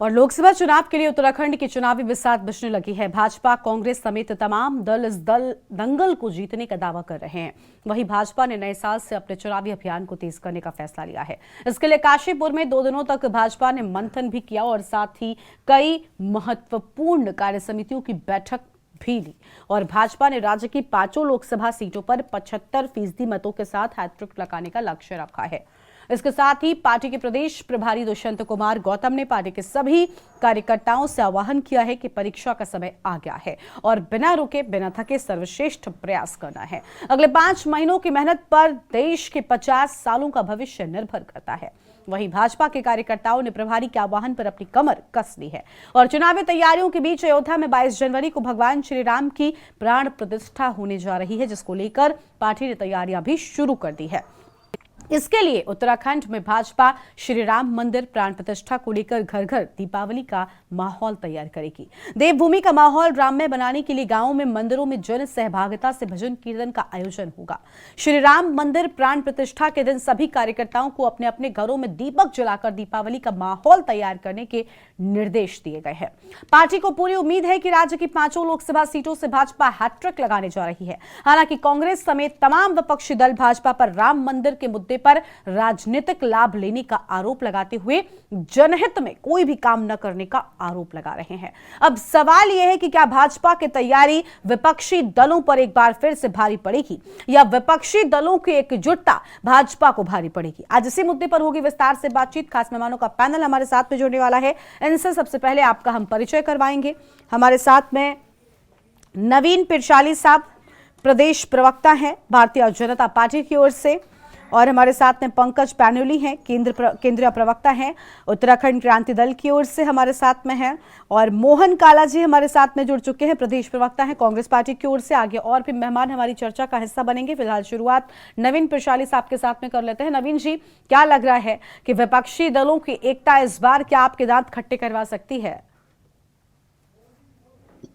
और लोकसभा चुनाव के लिए उत्तराखंड की चुनावी बिसात बिछने लगी है। भाजपा, कांग्रेस समेत तमाम दल इस दंगल को जीतने का दावा कर रहे हैं। वहीं भाजपा ने नए साल से अपने चुनावी अभियान को तेज करने का फैसला लिया है। इसके लिए काशीपुर में 2 दिनों तक भाजपा ने मंथन भी किया और साथ ही कई महत्वपूर्ण कार्य समितियों की बैठक भी ली। और भाजपा ने राज्य की 5 लोकसभा सीटों पर 75% मतों के साथ हैट्रिक लगाने का लक्ष्य रखा है। इसके साथ ही पार्टी के प्रदेश प्रभारी दुष्यंत कुमार गौतम ने पार्टी के सभी कार्यकर्ताओं से आह्वान किया है कि परीक्षा का समय आ गया है और बिना रुके बिना थके सर्वश्रेष्ठ प्रयास करना है। अगले 5 महीनों की मेहनत पर देश के 50 सालों का भविष्य निर्भर करता है। वहीं भाजपा के कार्यकर्ताओं ने प्रभारी के आह्वान पर अपनी कमर कस ली है और चुनावी तैयारियों के बीच अयोध्या में 22 जनवरी को भगवान श्री राम की प्राण प्रतिष्ठा होने जा रही है, जिसको लेकर पार्टी ने तैयारियां भी शुरू कर दी है। इसके लिए उत्तराखंड में भाजपा श्री राम मंदिर प्राण प्रतिष्ठा को लेकर घर घर दीपावली का माहौल तैयार करेगी। देवभूमि का माहौल राममय बनाने के लिए गांवों में, मंदिरों में जन सहभागिता से भजन कीर्तन का आयोजन होगा। श्री राम मंदिर प्राण प्रतिष्ठा के दिन सभी कार्यकर्ताओं को अपने अपने घरों में दीपक जलाकर दीपावली का माहौल तैयार करने के निर्देश दिए गए हैं। पार्टी को पूरी उम्मीद है कि राज्य की 5 लोकसभा सीटों से भाजपा हैट्रिक लगाने जा रही है। हालांकि कांग्रेस समेत तमाम विपक्षी दल भाजपा पर राम मंदिर के मुद्दे पर राजनीतिक लाभ लेने का आरोप लगाते हुए जनहित में कोई भी काम न करने का आरोप लगा रहे हैं। अब सवाल यह है कि क्या भाजपा की तैयारी विपक्षी दलों पर एक बार फिर से भारी पड़ेगी या विपक्षी दलों की एकजुटता भाजपा को भारी पड़ेगी। आज इसी मुद्दे पर होगी विस्तार से बातचीत। खास मेहमानों का पैनल हमारे साथ में जुड़ने वाला है। इनसे सबसे पहले आपका हम परिचय करवाएंगे। हमारे साथ में नवीन पिरशाली साहब, प्रदेश प्रवक्ता हैं भारतीय जनता पार्टी की ओर से, और हमारे साथ में पंकज पैन्यूली हैं, केंद्रीय प्रवक्ता हैं उत्तराखंड क्रांति दल की ओर से हमारे साथ में हैं, और मोहन काला जी हमारे साथ में जुड़ चुके हैं, प्रदेश प्रवक्ता हैं कांग्रेस पार्टी की ओर से। आगे और भी मेहमान हमारी चर्चा का हिस्सा बनेंगे। फिलहाल शुरुआत नवीन पिरशाली साहब के साथ में कर लेते हैं। नवीन जी, क्या लग रहा है कि विपक्षी दलों की एकता इस बार क्या आपके दांत खट्टे करवा सकती है?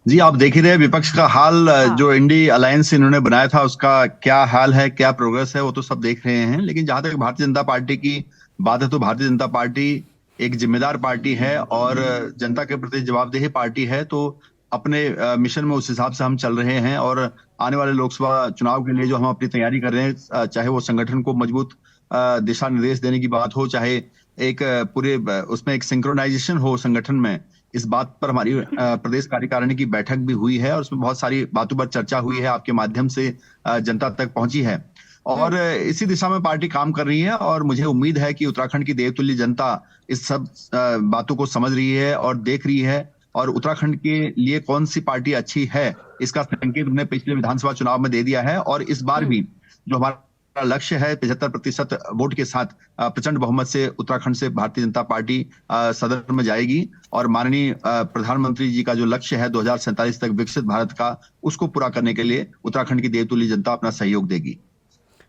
जी, आप देख ही रहे विपक्ष का हाल। जो इंडी अलायंस इन्होंने बनाया था उसका क्या हाल है, क्या प्रोग्रेस है, वो तो सब देख रहे हैं। लेकिन जहां तक भारतीय जनता पार्टी की बात है तो भारतीय जनता पार्टी एक जिम्मेदार पार्टी है और जनता के प्रति जवाबदेह पार्टी है। तो अपने मिशन में उस हिसाब से हम चल रहे हैं और आने वाले लोकसभा चुनाव के लिए जो हम अपनी तैयारी कर रहे हैं, चाहे वो संगठन को मजबूत दिशा निर्देश देने की बात हो, चाहे एक पूरे उसमें एक सिंक्रोनाइजेशन हो संगठन में, इस बात पर हमारी प्रदेश कार्यकारिणी की बैठक भी हुई है और उसमें बहुत सारी बातों पर चर्चा हुई है, आपके माध्यम से जनता तक पहुंची है और इसी दिशा में पार्टी काम कर रही है। और मुझे उम्मीद है कि उत्तराखंड की देवतुल्य जनता इस सब बातों को समझ रही है और देख रही है और उत्तराखंड के लिए कौन सी पार्टी अच्छी है इसका संकेत उन्हें पिछले विधानसभा चुनाव में दे दिया है। और इस बार भी जो हमारा लक्ष्य है 75% वोट के साथ प्रचंड बहुमत से उत्तराखंड से भारतीय जनता पार्टी सदन में जाएगी और माननीय प्रधानमंत्री जी का जो लक्ष्य है 2047 तक विकसित भारत का, उसको पूरा करने के लिए उत्तराखंड की देवतुल्य जनता अपना सहयोग देगी।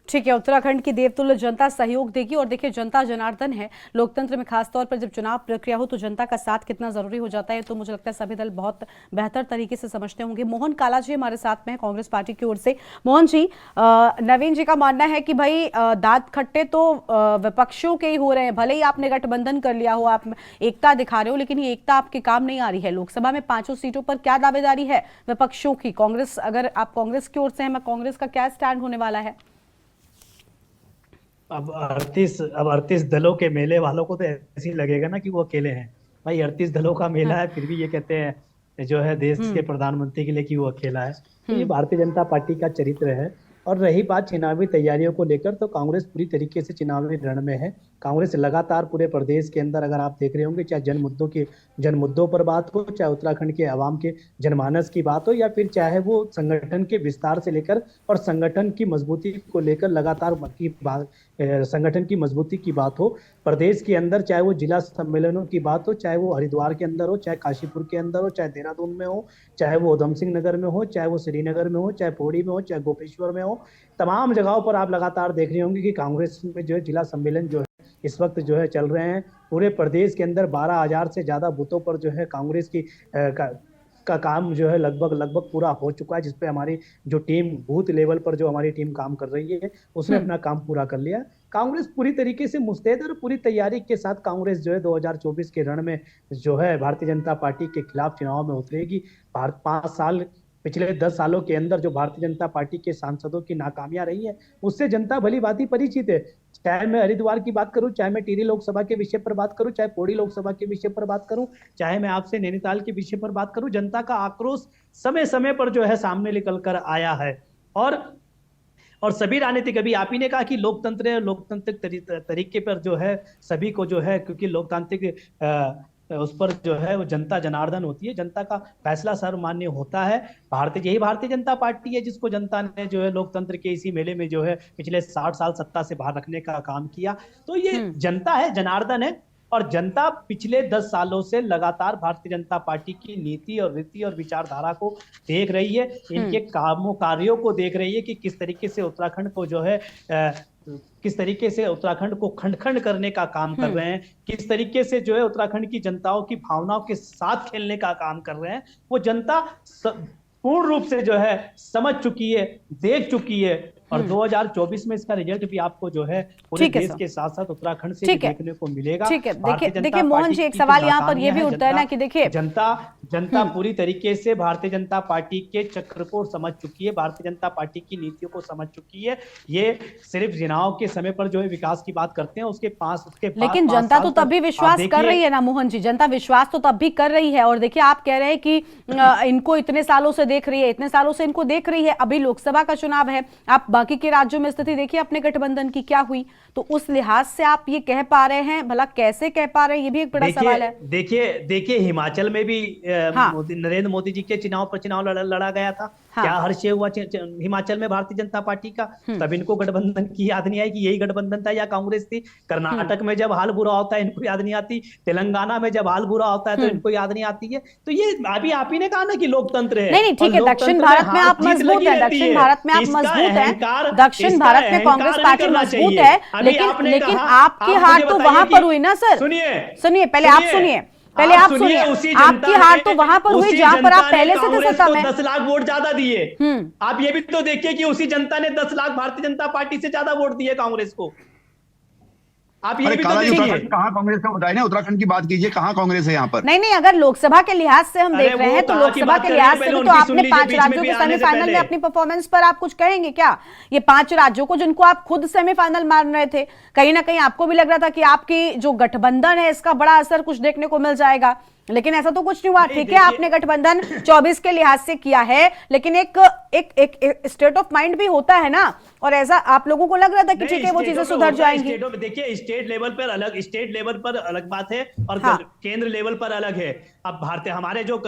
ठीक है, उत्तराखंड की देवतुल्य जनता सहयोग देगी। और देखिए, जनता जनार्दन है। लोकतंत्र में खासतौर पर जब चुनाव प्रक्रिया हो तो जनता का साथ कितना जरूरी हो जाता है, तो मुझे लगता है सभी दल बहुत बेहतर तरीके से समझते होंगे। मोहन काला जी हमारे साथ में है कांग्रेस पार्टी की ओर से। मोहन जी, नवीन जी का मानना है कि भाई दांत खट्टे तो विपक्षियों के ही हो रहे हैं। भले ही आपने गठबंधन कर लिया हो, आप एकता दिखा रहे हो, लेकिन ये एकता आपके काम नहीं आ रही है। लोकसभा में 5 सीटों पर क्या दावेदारी है विपक्षियों की? कांग्रेस, अगर आप कांग्रेस की ओर से हैं, कांग्रेस का क्या स्टैंड होने वाला है? अब 38 दलों के मेले वालों को तो ऐसे ही लगेगा ना कि वो अकेले हैं। भाई 38 दलों का मेला है, फिर भी ये कहते हैं जो है देश के प्रधानमंत्री के लिए कि वो अकेला है। तो ये भारतीय जनता पार्टी का चरित्र है। और रही बात चुनावी तैयारियों को लेकर, तो कांग्रेस पूरी तरीके से चुनावी रण में है। कांग्रेस लगातार पूरे प्रदेश के अंदर, अगर आप देख रहे होंगे, चाहे जन मुद्दों पर बात हो, चाहे उत्तराखंड के आवाम के जनमानस की बात हो, या फिर चाहे वो संगठन के विस्तार से लेकर और संगठन की मजबूती को लेकर लगातार संगठन की मजबूती की बात हो प्रदेश के अंदर, चाहे वो जिला सम्मेलनों की बात हो, चाहे वो हरिद्वार के अंदर हो, चाहे काशीपुर के अंदर हो, चाहे देहरादून में हो, चाहे वो उधम सिंह नगर में हो, चाहे वो श्रीनगर में हो, चाहे पौड़ी में हो, चाहे गोपेश्वर में हो, तमाम जगहों पर आप लगातार देख रहे होंगे कि कांग्रेस में जो है जिला सम्मेलन जो है इस वक्त जो है चल रहे हैं। पूरे प्रदेश के अंदर 12,000 से ज्यादा बूथों पर जो है कांग्रेस की का काम जो है लगभग पूरा हो चुका है, जिसपे हमारी जो टीम बूथ लेवल पर जो हमारी टीम काम कर रही है उसने अपना काम पूरा कर लिया। कांग्रेस पूरी तरीके से मुस्तैद और पूरी तैयारी के साथ कांग्रेस जो है 2024 के रण में जो है भारतीय जनता पार्टी के खिलाफ चुनाव में उतरेगी। भारत 5 साल पिछले 10 सालों के अंदर जो भारतीय जनता पार्टी के सांसदों की नाकामियां रही है उससे जनता भली भांति परिचित है। चाहे मैं हरिद्वार की बात करूं, चाहे मैं टिहरी लोकसभा के विषय पर बात करूं, चाहे पौड़ी लोकसभा के विषय पर बात करूं, चाहे मैं आपसे नैनीताल के विषय पर बात करूं, जनता का आक्रोश समय समय पर जो है सामने निकल कर आया है। और सभी राजनीतिक, अभी आप ही ने कहा कि लोकतांत्रिक तरीके पर जो है सभी को जो है, क्योंकि लोकतांत्रिक उस पर जो है वो जनता जनार्दन होती है, जनता का फैसला सर्वमान्य होता है। यही भारतीय जनता पार्टी है जिसको जनता ने जो है लोकतंत्र के इसी मेले में जो है पिछले 60 साल सत्ता से बाहर रखने का काम किया। तो ये जनता है, जनार्दन है, और जनता पिछले 10 सालों से लगातार भारतीय जनता पार्टी की नीति और रीति और विचारधारा को देख रही है, इनके कार्यों को देख रही है कि किस तरीके से उत्तराखंड को जो है किस तरीके से उत्तराखंड को खंड खंड करने का काम कर रहे हैं, किस तरीके से जो है उत्तराखंड की जनताओं की भावनाओं के साथ खेलने का काम कर रहे हैं। वो जनता पूर्ण रूप से जो है समझ चुकी है, देख चुकी है, और 2024 में इसका रिजल्ट भी आपको जो है पूरे देश के साथ साथ उत्तराखंड से भी देखने को मिलेगा। ठीक है, देखिए मोहन जी, एक सवाल यहाँ पर यह भी उठता है ना कि देखिए जनता पूरी तरीके से भारतीय जनता पार्टी के चक्र को समझ चुकी है, भारतीय जनता पार्टी की नीतियों को समझ चुकी है। ये सिर्फ चुनाव के समय पर जो है विकास की बात करते हैं, उसके पास लेकिन जनता तो तब भी विश्वास कर रही है ना मोहन जी, जनता विश्वास तो तब भी कर रही है। और देखिए आप कह रहे हैं कि इनको इतने सालों से देख रही है, इतने सालों से इनको देख रही है, अभी लोकसभा का चुनाव है, आप बाकी के राज्यों में स्थिति देखिए अपने गठबंधन की क्या हुई, तो उस लिहाज से आप ये कह पा रहे हैं, भला कैसे कह पा रहे हैं, ये भी एक बड़ा सवाल है। देखिए हिमाचल में भी नरेंद्र मोदी जी के चुनाव लड़ा गया था। क्या हर्ष हुआ हिमाचल में भारतीय जनता पार्टी का? तब इनको गठबंधन की याद नहीं आई कि यही गठबंधन था या कांग्रेस थी। कर्नाटक में जब हाल बुरा होता है इनको याद नहीं आती, तेलंगाना में जब हाल बुरा होता है तो इनको याद नहीं आती है। तो ये अभी आप ही ने कहा ना कि लोकतंत्र है। नहीं ठीक है, दक्षिण भारत में आप मजबूत है, दक्षिण भारत में आप मजबूत है, दक्षिण भारत में कांग्रेस पार्टी मजबूत है, लेकिन आपकी हार तो वहां पर हुई ना सर। सुनिए पहले आप सुनिए, आपकी हार तो वहां पर हुई जहां पर आप पहले से थे सत्ता में। 10 लाख वोट ज्यादा दिए। आप ये भी तो देखिए कि उसी जनता ने 10 लाख भारतीय जनता पार्टी से ज्यादा वोट दिए कांग्रेस को। आप ये भी तो देखिए कहां कांग्रेस का बताइए ना, उत्तराखंड की बात कीजिए, कहां कांग्रेस है यहाँ पर? नहीं, अगर लोकसभा के लिहाज से हम देख रहे हैं तो लोकसभा के लिहाज से तो आपने 5 राज्यों के सेमीफाइनल में अपनी परफॉर्मेंस पर आप कुछ कहेंगे क्या? ये 5 राज्यों को जिनको आप खुद सेमीफाइनल मान रहे थे, कहीं ना कहीं आपको भी लग रहा था कि आपकी जो गठबंधन है इसका बड़ा असर कुछ देखने को मिल जाएगा, लेकिन ऐसा तो कुछ नहीं हुआ। ठीक है, आपने गठबंधन 24 के लिहाज से किया है, लेकिन एक स्टेट ऑफ माइंड भी होता है ना, और ऐसा आप लोगों को लग रहा था कि ठीक है वो चीजें सुधर जाएंगी। देखिए स्टेट लेवल पर अलग बात है और केंद्र लेवल पर अलग है। अब हमारे जो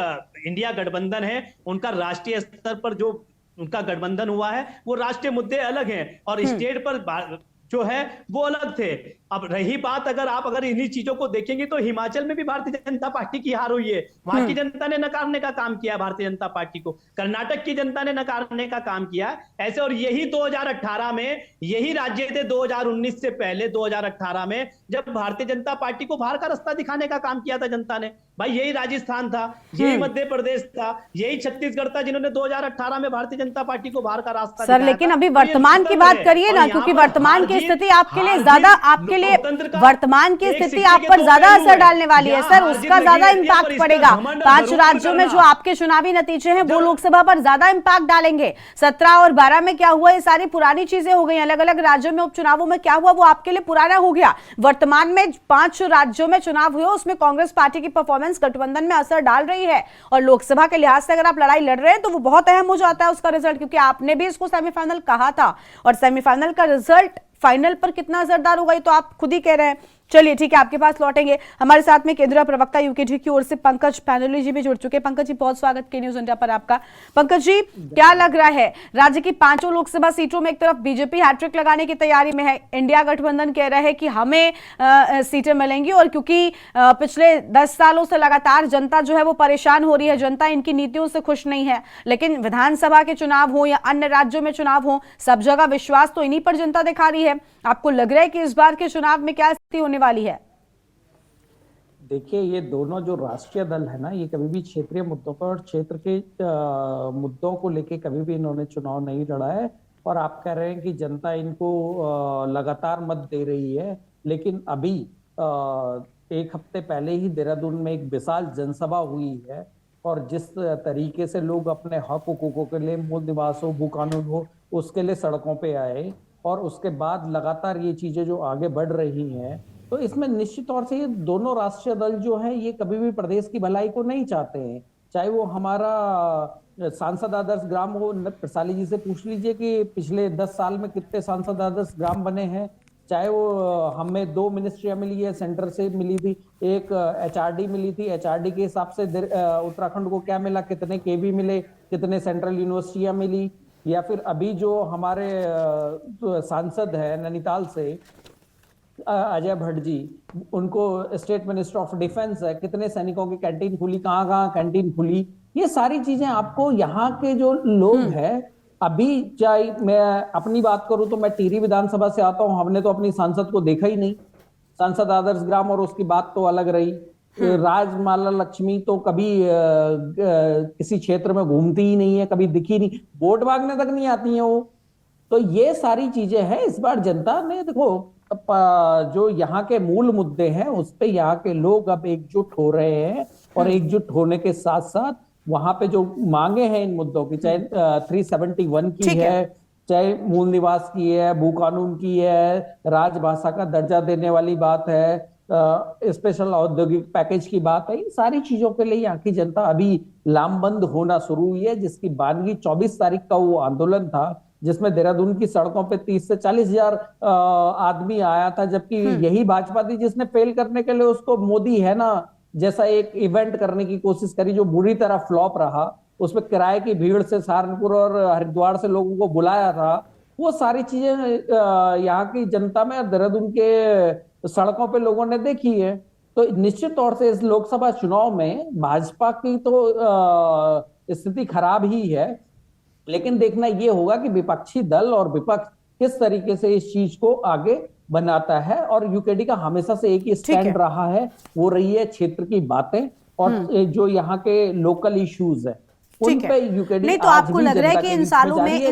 इंडिया गठबंधन है उनका राष्ट्रीय स्तर पर जो उनका गठबंधन हुआ है वो राष्ट्रीय मुद्दे अलग हैं और स्टेट पर जो है वो अलग थे। अब रही बात अगर इन्हीं चीजों को देखेंगे तो हिमाचल में भी भारतीय जनता पार्टी की हार हुई है, वहां की जनता ने नकारने का काम किया भारतीय जनता पार्टी को, कर्नाटक की जनता ने नकारने का काम किया ऐसे। और यही 2018 में यही राज्य थे 2019 से पहले 2018 में जब भारतीय जनता पार्टी को बाहर का रास्ता दिखाने का काम किया था जनता ने। भाई यही राजस्थान था, यही मध्य प्रदेश था, यही छत्तीसगढ़ था जिन्होंने 2018 में भारतीय जनता पार्टी को बाहर का रास्ता सर। लेकिन अभी वर्तमान की बात करिए ना, क्योंकि वर्तमान की स्थिति आपके लिए ज्यादा, आपके लिए वर्तमान की स्थिति आप पर ज्यादा असर डालने वाली है सर, उसका ज्यादा इम्पैक्ट पड़ेगा। 5 राज्यों में जो आपके चुनावी नतीजे हैं वो लोकसभा पर ज्यादा इम्पैक्ट डालेंगे। 17 और 12 में क्या हुआ, ये सारी पुरानी चीजें हो गई। अलग अलग राज्यों में उपचुनावों में क्या हुआ वो आपके लिए पुराना हो गया। वर्तमान में 5 राज्यों में चुनाव हुए, उसमें कांग्रेस पार्टी की परफॉर्मेंस गठबंधन में असर डाल रही है, और लोकसभा के लिहाज से अगर आप लड़ाई लड़ रहे हैं तो वो बहुत अहम हो जाता है उसका रिजल्ट, क्योंकि आपने भी इसको सेमीफाइनल कहा था, और सेमीफाइनल का रिजल्ट फाइनल पर कितना असरदार होगा ये तो आप खुद ही कह रहे हैं। चलिए ठीक है, आपके पास लौटेंगे। हमारे साथ में केंद्रीय प्रवक्ता यूकेडी की ओर से पंकज पैनोली जी भी जुड़ चुके हैं। पंकज जी बहुत स्वागत के न्यूज इंडिया पर आपका। पंकज जी, क्या लग रहा है, राज्य की 5 लोकसभा सीटों में एक तरफ बीजेपी हैट्रिक लगाने की तैयारी में है, इंडिया गठबंधन कह रहा है कि हमें सीटें मिलेंगी, और क्योंकि पिछले 10 सालों से लगातार जनता जो है वो परेशान हो रही है, जनता इनकी नीतियों से खुश नहीं है, लेकिन विधानसभा के चुनाव हो या अन्य राज्यों में चुनाव हो, सब जगह विश्वास तो इन्हीं पर जनता दिखा रही है। आपको लग रहा है कि इस बार के चुनाव में क्या स्थिति होने वाली है? देखिए, ये दोनों जो राष्ट्रीय दल है ना, ये कभी भी क्षेत्रीय मुद्दों पर और क्षेत्र के मुद्दों को लेके कभी भी इन्होंने चुनाव नहीं लड़ा है। और आप कह रहे हैं कि जनता इनको लगातार मत दे रही है, लेकिन अभी एक हफ्ते पहले ही देहरादून में एक विशाल जनसभा हुई है, और जिस तरीके से लोग अपने हक हुकूकों के लिए, मूल निवास हो, भू कानून हो, उसके लिए सड़कों पे आए, और उसके बाद लगातार ये चीजें जो आगे बढ़ रही हैं, तो इसमें निश्चित तौर से ये दोनों राष्ट्रीय दल जो हैं, ये कभी भी प्रदेश की भलाई को नहीं चाहते हैं। चाहे वो हमारा सांसद आदर्श ग्राम हो, प्रसाली जी से पूछ लीजिए कि पिछले 10 साल में कितने सांसद आदर्श ग्राम बने हैं। चाहे वो हमें 2 मिनिस्ट्रियां मिली है, सेंटर से मिली थी, एक एचआरडी मिली थी, एचआरडी के हिसाब से उत्तराखंड को क्या मिला, कितने केवी मिले, कितने सेंट्रल यूनिवर्सिटियां मिली। या फिर अभी जो हमारे सांसद है नैनीताल से अजय भट्ट जी, उनको स्टेट मिनिस्टर ऑफ डिफेंस है, कितने सैनिकों की कैंटीन खुली, कहाँ कहाँ कैंटीन खुली, ये सारी चीजें आपको यहाँ के जो लोग हैं, अभी चाहे मैं अपनी बात करूं तो मैं टिहरी विधानसभा से आता हूं, हमने तो अपनी सांसद को देखा ही नहीं। सांसद आदर्श ग्राम और उसकी बात तो अलग रही। राजमाला लक्ष्मी तो कभी किसी क्षेत्र में घूमती ही नहीं है, कभी दिखी नहीं, वोट मांगने तक नहीं आती है वो। तो ये सारी चीजें हैं। इस बार जनता ने देखो जो यहाँ के मूल मुद्दे हैं उस पे यहाँ के लोग अब एकजुट हो रहे हैं, और एकजुट होने के साथ साथ वहां पे जो मांगे हैं इन मुद्दों की, चाहे 371 की है, चाहे मूल निवास की है, भू कानून की है, राजभाषा का दर्जा देने वाली बात है, स्पेशल औद्योगिक पैकेज की बात है, इन सारी चीजों के लिए यहाँ की जनता अभी लामबंद होना शुरू हुई है। जिसकी बानगी 24 तारीख का वो आंदोलन था, जिसमें देहरादून की सड़कों पे 30 से 40 हजार आदमी आया था, जबकि यही भाजपा थी जिसने फेल करने के लिए उसको मोदी है ना जैसा एक इवेंट करने की कोशिश करी, जो बुरी तरह फ्लॉप रहा। उसमें किराए की भीड़ से सहारनपुर और हरिद्वार से लोगों को बुलाया था। वो सारी चीजें यहाँ की जनता में, देहरादून के सड़कों पे लोगों ने देखी है। तो निश्चित तौर से इस लोकसभा चुनाव में भाजपा की तो स्थिति खराब ही है, लेकिन देखना ये होगा कि विपक्षी दल और विपक्ष किस तरीके से इस चीज को आगे बनाता है। और यूकेडी का हमेशा से एक ही स्टैंड रहा है, वो रही है क्षेत्र की बातें और जो यहाँ के लोकल इश्यूज है उन पे यूकेडी। नहीं तो आपको लग रहा है कि इन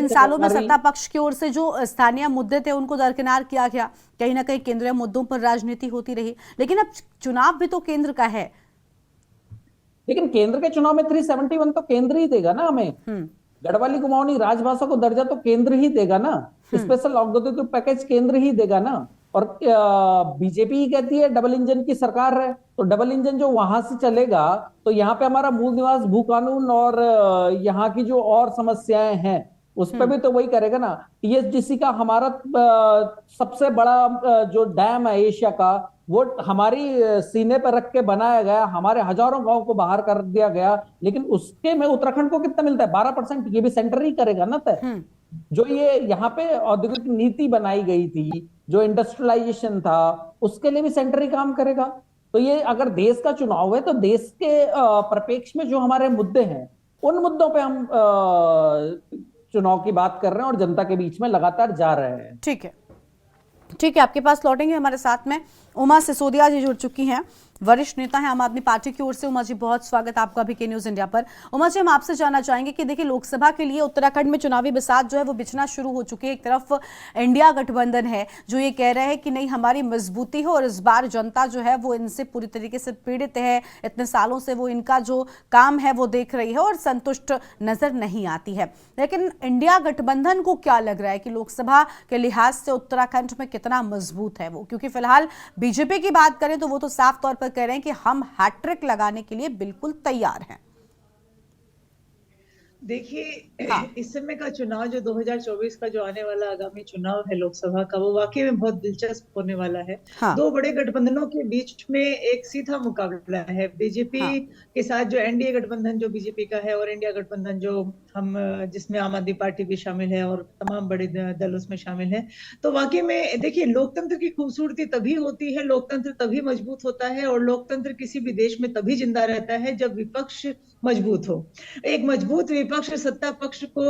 सालों में सत्ता पक्ष की ओर से जो स्थानीय मुद्दे थे उनको दरकिनार किया गया, कहीं ना कहीं केंद्रीय मुद्दों पर राजनीति होती रही, लेकिन अब चुनाव भी तो केंद्र का है। लेकिन केंद्र के चुनाव में 371 तो केंद्र ही देगा ना हमें। गढ़वाली कुमाऊनी राजभाषा को दर्जा तो केंद्र ही देगा ना, स्पेशल औद्योगिक पैकेज केंद्र ही देगा ना। और बीजेपी ही कहती है डबल इंजन की सरकार है, तो डबल इंजन जो वहां से चलेगा तो यहाँ पे हमारा मूल निवास भू कानून और यहाँ की जो और समस्याएं हैं उस पर भी तो वही करेगा ना। टीएचडीसी का हमारा सबसे बड़ा जो डैम है एशिया का, वो हमारी सीने पर रख के बनाया गया, हमारे हजारों गांव को बाहर कर दिया गया, लेकिन उसके में उत्तराखंड को कितना मिलता है? 12%। ये भी सेंटर ही करेगा ना तय। जो ये यहाँ पे औद्योगिक नीति बनाई गई थी, जो इंडस्ट्रियलाइजेशन था, उसके लिए भी सेंटर ही काम करेगा। तो ये अगर देश का चुनाव है तो देश के परिप्रेक्ष्य में जो हमारे मुद्दे हैं उन मुद्दों पे हम चुनाव की बात कर रहे हैं और जनता के बीच में लगातार जा रहे हैं। ठीक है, ठीक है, आपके पास लौटेंगे। हमारे साथ में उमा सिसोदिया जी जुड़ चुकी हैं, वरिष्ठ नेता हैं आम आदमी पार्टी की ओर से। उमा जी बहुत स्वागत आपका भी के न्यूज इंडिया पर। उमा जी, हम आपसे जानना चाहेंगे कि देखिए लोकसभा के लिए उत्तराखंड में चुनावी बिसात जो है वो बिछना शुरू हो चुकी है। एक तरफ इंडिया गठबंधन है जो ये कह रहे हैं कि नहीं हमारी मजबूती हो, और इस बार जनता जो है वो इनसे पूरी तरीके से पीड़ित है, इतने सालों से वो इनका जो काम है वो देख रही है और संतुष्ट नजर नहीं आती है। लेकिन इंडिया गठबंधन को क्या लग रहा है कि लोकसभा के लिहाज से उत्तराखंड में कितना मजबूत है वो? क्योंकि फिलहाल बीजेपी की बात करें तो वो तो साफ तौर पर कह रहे हैं कि हम हैट्रिक लगाने के लिए बिल्कुल तैयार हैं। देखिए इस समय का चुनाव जो 2024 का जो आने वाला आगामी चुनाव है लोकसभा का, वो वाकई में बहुत दिलचस्प होने वाला है। दो बड़े गठबंधनों के बीच में एक सीधा मुकाबला है। बीजेपी के साथ जो एनडीए गठबंधन जो बीजेपी का है और इंडिया गठबंधन जो हम जिसमें आम आदमी पार्टी भी शामिल है और तमाम बड़े दल उसमें शामिल है। तो वाकई में देखिए लोकतंत्र की खूबसूरती तभी होती है, लोकतंत्र तभी मजबूत होता है और लोकतंत्र किसी भी देश में तभी जिंदा रहता है जब विपक्ष मजबूत हो। एक मजबूत विपक्ष सत्ता पक्ष को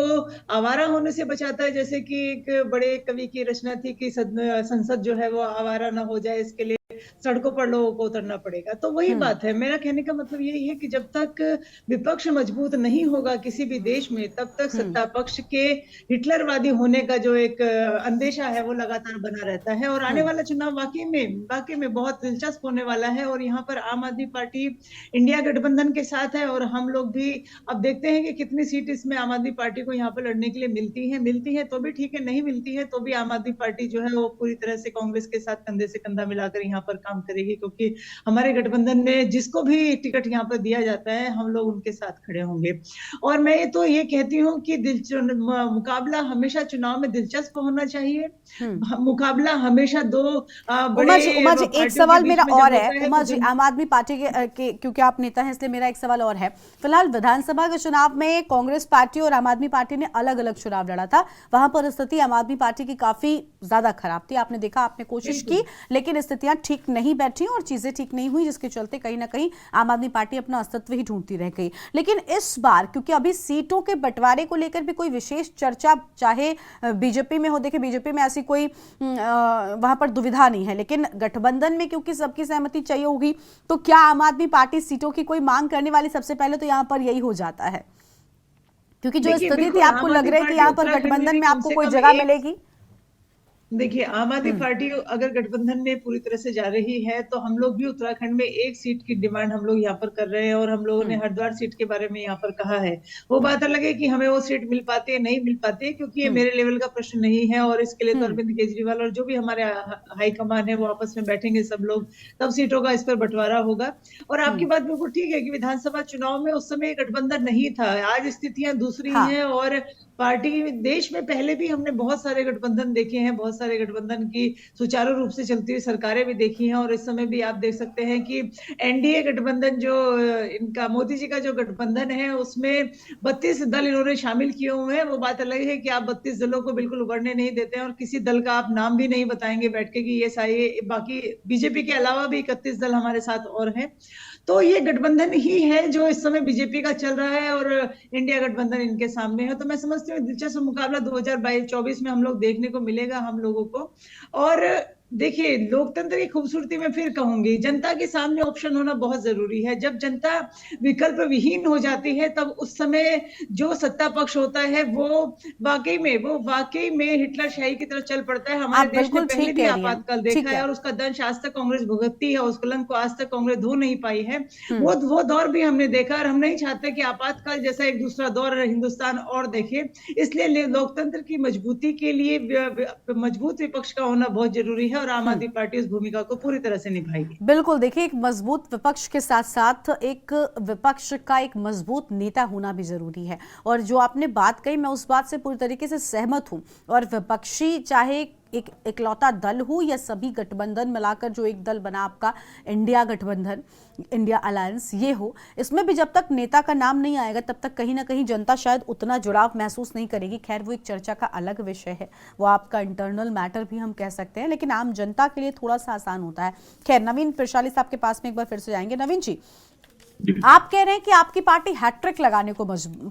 आवारा होने से बचाता है। जैसे कि एक बड़े कवि की रचना थी कि संसद जो है वो आवारा ना हो जाए, इसके लिए सड़कों पर लोगों को उतरना पड़ेगा। तो वही बात है, मेरा कहने का मतलब यही है कि जब तक विपक्ष मजबूत नहीं होगा किसी भी देश में, तब तक सत्ता पक्ष के हिटलरवादी होने का जो एक अंदेशा है वो लगातार बना रहता है। और आने वाला चुनाव वाकई में बहुत दिलचस्प होने वाला है। और यहाँ पर आम आदमी पार्टी इंडिया गठबंधन के साथ है, और हम लोग भी अब देखते हैं कि कितनी सीट इसमें आम आदमी पार्टी को यहाँ पर लड़ने के लिए मिलती है तो भी ठीक है, नहीं मिलती है तो भी आम आदमी पार्टी जो है वो पूरी तरह से कांग्रेस के साथ कंधे से कंधा मिलाकर यहाँ पर काम करेगी, क्योंकि हमारे गठबंधन में जिसको भी टिकट यहाँ पर दिया जाता है हम लोग उनके साथ खड़े होंगे। और मैं तो ये कहती हूँ कि मुकाबला हमेशा चुनाव में दिलचस्प होना चाहिए। मुकाबला हमेशा दो उमा जी एक सवाल मेरा और है। उमा जी, आम आदमी पार्टी के क्योंकि आप नेता हैं इसलिए मेरा एक सवाल और है। फिलहाल विधानसभा के चुनाव में कांग्रेस पार्टी और आम आदमी पार्टी ने अलग अलग चुनाव लड़ा था। वहां पर स्थिति आम आदमी पार्टी की काफी ज्यादा खराब थी। आपने देखा, आपने कोशिश की, लेकिन स्थितियां ठीक नहीं बैठी और चीजें ठीक नहीं हुई, जिसके चलते कहीं ना कहीं आम आदमी पार्टी अपना अस्तित्व ही ढूंढती रह गई। लेकिन इस बार क्योंकि अभी सीटों के बंटवारे को लेकर भी कोई विशेष चर्चा चाहे बीजेपी में हो, देखिए बीजेपी में ऐसी कोई वहां पर दुविधा नहीं है, लेकिन गठबंधन में क्योंकि सबकी सहमति चाहिए होगी, तो क्या आम आदमी पार्टी सीटों की कोई मांग करने वाली सबसे पहले तो यहां पर यही हो जाता है? क्योंकि जो स्थिति थी, आपको लग रहा है कि यहाँ पर गठबंधन में आपको कोई जगह मिलेगी? देखिए, आम आदमी पार्टी अगर गठबंधन में पूरी तरह से जा रही है तो हम लोग भी उत्तराखंड में एक सीट की डिमांड हम लोग यहाँ पर कर रहे हैं, और हम लोगों ने हरिद्वार सीट के बारे में यहाँ पर कहा है। वो बात अलग है कि हमें वो सीट मिल पाती है नहीं मिल पाती है, क्योंकि ये मेरे लेवल का प्रश्न नहीं है, और इसके लिए तो अरविंद केजरीवाल और जो भी हमारे हाईकमान है वो आपस में बैठेंगे सब लोग, तब सीटों का इस पर बंटवारा होगा। और आपकी बात बिल्कुल ठीक है कि विधानसभा चुनाव में उस समय गठबंधन नहीं था, आज स्थितियां दूसरी हैं। और पार्टी देश में पहले भी हमने बहुत सारे गठबंधन देखे हैं, बहुत सारे गठबंधन की सुचारू रूप से चलती हुई सरकारें भी देखी हैं, और इस समय भी आप देख सकते हैं कि एनडीए गठबंधन जो इनका मोदी जी का जो गठबंधन है उसमें 32 दल इन्होंने शामिल किए हुए हैं। वो बात अलग है कि आप 32 दलों को बिल्कुल उभरने नहीं देते हैं, और किसी दल का आप नाम भी नहीं बताएंगे बैठ के कि ये सारे, बाकी बीजेपी के अलावा भी 31 दल हमारे साथ और हैं। तो ये गठबंधन ही है जो इस समय बीजेपी का चल रहा है, और इंडिया गठबंधन इनके सामने है। तो मैं समझती हूँ दिलचस्प मुकाबला 2024 में हम लोग देखने को मिलेगा हम लोगों को। और देखिए, लोकतंत्र की खूबसूरती में फिर कहूंगी, जनता के सामने ऑप्शन होना बहुत जरूरी है। जब जनता विकल्प विहीन हो जाती है तब उस समय जो सत्ता पक्ष होता है वो वाकई में हिटलर शाही की तरफ चल पड़ता है। हमारे देश ने पहले भी आपातकाल देखा है, और उसका दंश आज तक कांग्रेस भुगतती है, उस कलंक को आज तक कांग्रेस धो नहीं पाई है। वो दौर भी हमने देखा, और हम नहीं चाहते कि आपातकाल जैसा एक दूसरा दौर हिंदुस्तान और देखे। इसलिए लोकतंत्र की मजबूती के लिए मजबूत विपक्ष का होना बहुत जरूरी है, और आम आदमी पार्टी उस भूमिका को पूरी तरह से निभाएगी। बिल्कुल, देखिए, एक मजबूत विपक्ष के साथ साथ एक विपक्ष का एक मजबूत नेता होना भी जरूरी है। और जो आपने बात कही, मैं उस बात से पूरी तरीके से सहमत हूं। और विपक्षी चाहे एक इकलौता दल हो या सभी गठबंधन मिलाकर जो एक दल बना आपका इंडिया गठबंधन, इंडिया अलायंस, ये हो, इसमें भी जब तक नेता का नाम नहीं आएगा तब तक कहीं ना कहीं जनता शायद उतना जुड़ाव महसूस नहीं करेगी। खैर, वो एक चर्चा का अलग विषय है, वो आपका इंटरनल मैटर भी हम कह सकते हैं, लेकिन आम जनता के लिए थोड़ा सा आसान होता है। खैर, नवीन प्रशाली साहब के पास में एक बार फिर से जाएंगे। नवीन जी, आप कह रहे हैं कि आपकी पार्टी हैट्रिक लगाने को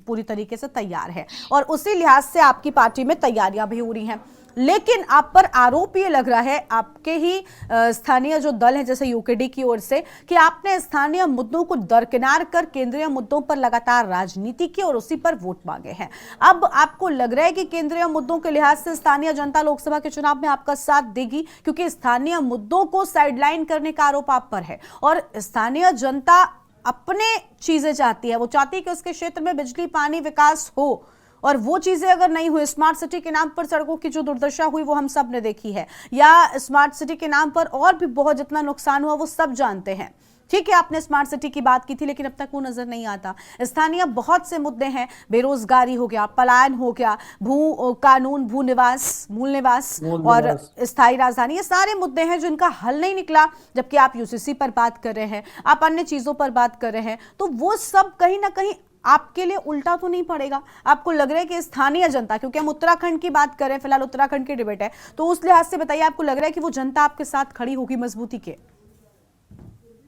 पूरी तरीके से तैयार है, और उसी लिहाज से आपकी पार्टी में तैयारियां भी हो रही हैं, लेकिन आप पर आरोप ये लग रहा है आपके ही स्थानीय जो दल है जैसे यूकेडी की ओर से, कि आपने स्थानीय मुद्दों को दरकिनार कर केंद्रीय मुद्दों पर लगातार राजनीति की और उसी पर वोट मांगे हैं। अब आपको लग रहा है कि केंद्रीय मुद्दों के लिहाज से स्थानीय जनता लोकसभा के चुनाव में आपका साथ देगी, क्योंकि स्थानीय मुद्दों को साइडलाइन करने का आरोप आप पर है, और स्थानीय जनता अपने चीजें चाहती है। वो चाहती है कि उसके क्षेत्र में बिजली, पानी, विकास हो, और वो चीजें अगर नहीं हुई, स्मार्ट सिटी के नाम पर सड़कों की जो दुर्दशा हुई वो हम सब ने देखी है, या स्मार्ट सिटी के नाम पर और भी बहुत जितना नुकसान हुआ वो सब जानते हैं। ठीक है, आपने स्मार्ट सिटी की बात की थी, लेकिन अब तक वो नजर नहीं आता। स्थानीय बहुत से मुद्दे हैं, बेरोजगारी हो गया, पलायन हो गया, भू कानून, भू निवास, मूल निवास और स्थायी राजधानी, ये सारे मुद्दे हैं जिनका हल नहीं निकला। जबकि आप यूसीसी पर बात कर रहे हैं, आप अन्य चीजों पर बात कर रहे हैं, तो वो सब कहीं ना कहीं आपके लिए उल्टा तो नहीं पड़ेगा? आपको लग रहा है कि स्थानीय जनता, क्योंकि हम उत्तराखंड की बात कर रहे हैं, फिलहाल उत्तराखंड की डिबेट है, तो उस लिहाज से बताइए, आपको लग रहा है कि वो जनता आपके साथ खड़ी होगी मजबूती के?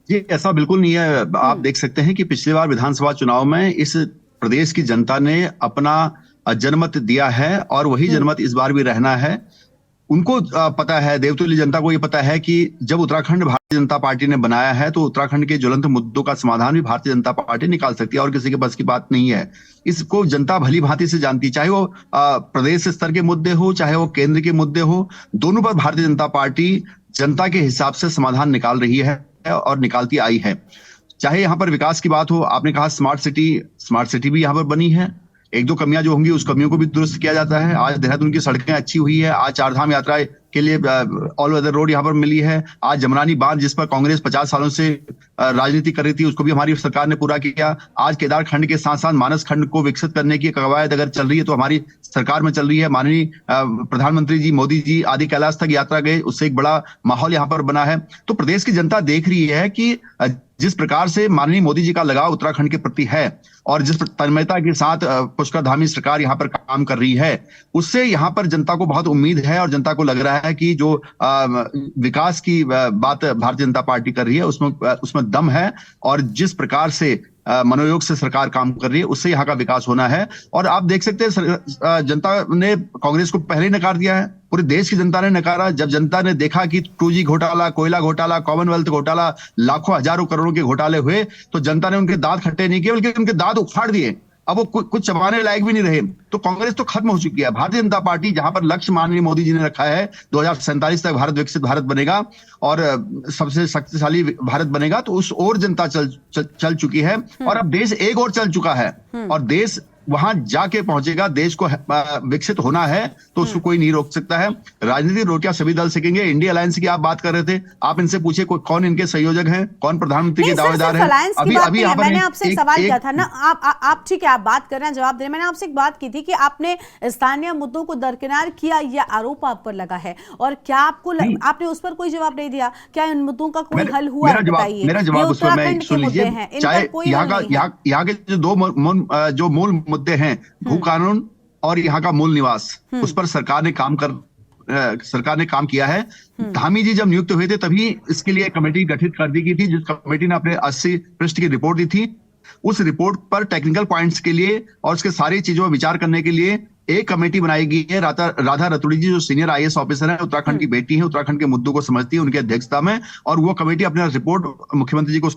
जी, ऐसा बिल्कुल नहीं है। आप देख सकते हैं कि पिछली बार विधानसभा चुनाव में इस प्रदेश की जनता ने अपना जनमत दिया है, और वही जनमत इस बार भी रहना है। उनको पता है, देवतुल्य जनता को ये पता है कि जब उत्तराखंड जनता पार्टी ने बनाया है तो उत्तराखंड के ज्वलंत मुद्दों का समाधान भी भारतीय जनता पार्टी निकाल सकती है और किसी के बस की बात नहीं है। इसको जनता भली भांति से जानती, चाहे वो प्रदेश स्तर के मुद्दे हो चाहे वो केंद्र के मुद्दे हो, दोनों पर भारतीय जनता पार्टी जनता के हिसाब से समाधान निकाल रही है और निकालती आई है। चाहे यहाँ पर विकास की बात हो, आपने कहा स्मार्ट सिटी भी यहाँ पर बनी है। एक दो कमियां जो होंगी उस कमियों को भी दुरुस्त किया जाता है। आज देहरादून की सड़कें अच्छी हुई है। आज चारधाम यात्रा के लिए ऑल वेदर रोड यहाँ पर मिली है। आज जमरानी बांध जिस पर कांग्रेस 50 सालों से राजनीति कर रही थी उसको भी हमारी सरकार ने पूरा किया। आज केदार खंड के साथ साथ मानस खंड को विकसित करने की कवायद अगर चल रही है तो हमारी सरकार में चल रही है। माननीय प्रधानमंत्री जी मोदी जी आदि कैलाश तक यात्रा गए, उससे एक बड़ा माहौल यहाँ पर बना है। तो प्रदेश की जनता देख रही है कि जिस प्रकार से माननीय मोदी जी का लगाव उत्तराखंड के प्रति है और जिस तन्मयता के साथ पुष्कर धामी सरकार यहाँ पर काम कर रही है, उससे यहाँ पर जनता को बहुत उम्मीद है और जनता को लग रहा है कि जो विकास की बात भारतीय जनता पार्टी कर रही है उसमें दम है और जिस प्रकार से मनोयोग से सरकार काम कर रही है उससे यहाँ का विकास होना है। और आप देख सकते हैं जनता ने कांग्रेस को पहले ही नकार दिया है, पूरे देश की जनता ने नकारा। जब जनता ने देखा कि 2G घोटाला, कोयला घोटाला, कॉमनवेल्थ घोटाला, लाखों हजारों करोड़ों के घोटाले हुए तो जनता ने उनके दांत खट्टे नहीं किए बल्कि उनके दांत उखाड़ दिए। अब वो कुछ चबाने लायक भी नहीं रहे। तो कांग्रेस तो खत्म हो चुकी है। भारतीय जनता पार्टी जहां पर लक्ष्य माननीय मोदी जी ने रखा है 2047 तक भारत विकसित भारत बनेगा और सबसे शक्तिशाली भारत बनेगा, तो उस ओर जनता चल चुकी है और अब देश एक ओर चल चुका है और देश वहां जाके पहुंचेगा। देश को विकसित होना है तो उसको कोई नहीं रोक सकता है। राजनीतिक रोटियां सभी दल सेकेंगे। इंडिया अलायंस की आप बात कर रहे थे, आप इनसे पूछे कौन इनके संयोजक हैं, कौन प्रधानमंत्री के दावेदार हैं। अभी मैंने आपसे एक सवाल किया था ना, आप ठीक है आप बात कर रहे हैं, जवाब दे रहे हैं। मैंने आपसे एक बात की थी कि आपने स्थानीय मुद्दों को दरकिनार किया, यह आरोप आप पर लगा है और क्या आपने उस पर कोई जवाब नहीं दिया? क्या इन मुद्दों का कोई हल हुआ है? बताइए। मेरा जवाब उस पर मैं सुन लीजिए। चाहे यहाँ के जो मूल मुद्दे हैं, भू कानून और यहाँ का मूल निवास, उस पर सरकार ने काम किया है। धामी जी जब नियुक्त हुए थे तभी इसके लिए कमेटी गठित कर दी गई थी, जिस कमेटी ने अपने 80 पृष्ठ की रिपोर्ट दी थी। उस रिपोर्ट पर टेक्निकल पॉइंट्स के लिए और उसके सारी चीजों पर विचार करने के लिए एक कमेटी बनाई गई है। राधा रतुड़ी जी जो सीनियर IAS ऑफिसर है, उत्तराखंड की बेटी है, उत्तराखंड के मुद्दों को समझती है, उनकी अध्यक्षता में, और वो कमेटी अपना रिपोर्ट मुख्यमंत्री जी को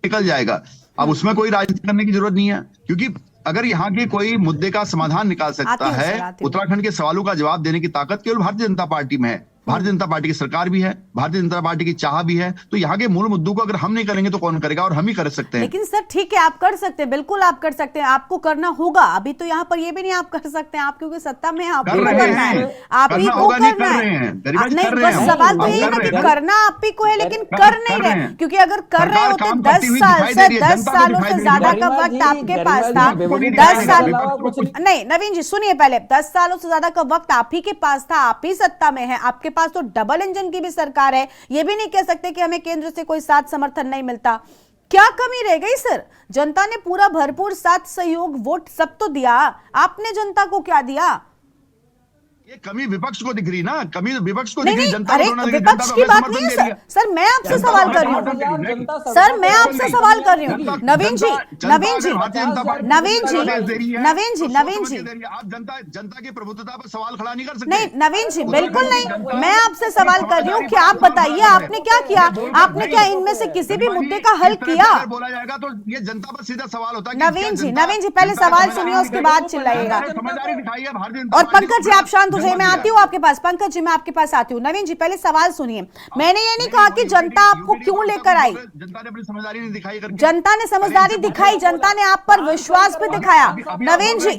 निकल जाएगा। अब उसमें कोई राजनीति करने की जरूरत नहीं है, क्योंकि अगर यहाँ के कोई मुद्दे का समाधान निकाल सकता है, उत्तराखंड के सवालों का जवाब देने की ताकत केवल भारतीय जनता पार्टी में है। भारतीय जनता पार्टी की सरकार भी है, भारतीय जनता पार्टी की चाह भी है। तो यहाँ के मूल मुद्दों को अगर हम नहीं करेंगे तो कौन करेगा, और हम ही कर सकते हैं। लेकिन सर ठीक है, आप कर सकते हैं, बिल्कुल आप कर सकते हैं, आपको करना होगा। अभी तो यहाँ पर ये भी नहीं आप कर सकते हैं, आप क्योंकि सत्ता में आप ही को करना है, आप ही को करना है। नहीं, बस सवाल तो यही ना कि करना आप ही को है, लेकिन कर नहीं रहे। क्योंकि अगर कर रहे होते 10 सालों से ज्यादा का वक्त आपके पास था, 10 साल नहीं, नवीन जी सुनिए पहले, 10 सालों से ज्यादा का वक्त आप ही के पास था, आप ही सत्ता में है, आपके पास तो डबल इंजन की भी सरकार है। ये भी नहीं कह सकते कि हमें केंद्र से कोई साथ समर्थन नहीं मिलता। क्या कमी रह गई सर? जनता ने पूरा भरपूर साथ सहयोग वोट सब तो दिया, आपने जनता को क्या दिया? ये कमी विपक्ष को दिख रही ना, कमी विपक्ष को नहीं, दिख रही, जनता अरे विपक्ष की बात नहीं है सर, मैं आपसे सवाल कर रही हूँ सर, मैं आपसे सवाल कर रही हूँ। नवीन जी आप जनता की प्रभुत्वता पर सवाल खड़ा नहीं कर सकते। नहीं नवीन जी, बिल्कुल नहीं, मैं आपसे सवाल कर रही हूँ कि आप बताइए आपने क्या किया, आपने क्या इनमें से किसी भी मुद्दे का हल किया? बोला जाएगा तो ये जनता पर सीधा सवाल होता है। नवीन जी पहले सवाल सुनिए, उसके बाद चिल्लाइएगा। और पंकज जी आप शांत, मैं आती हूँ आपके पास। पंकज जी मैं आपके पास आती हूँ। नवीन जी पहले सवाल सुनिए, मैंने ये नहीं कहा कि जनता आपको क्यों लेकर आई, जनता ने अपनी समझदारी नहीं दिखाई, जनता ने समझदारी दिखाई, जनता ने आप पर विश्वास भी दिखाया। नवीन जी,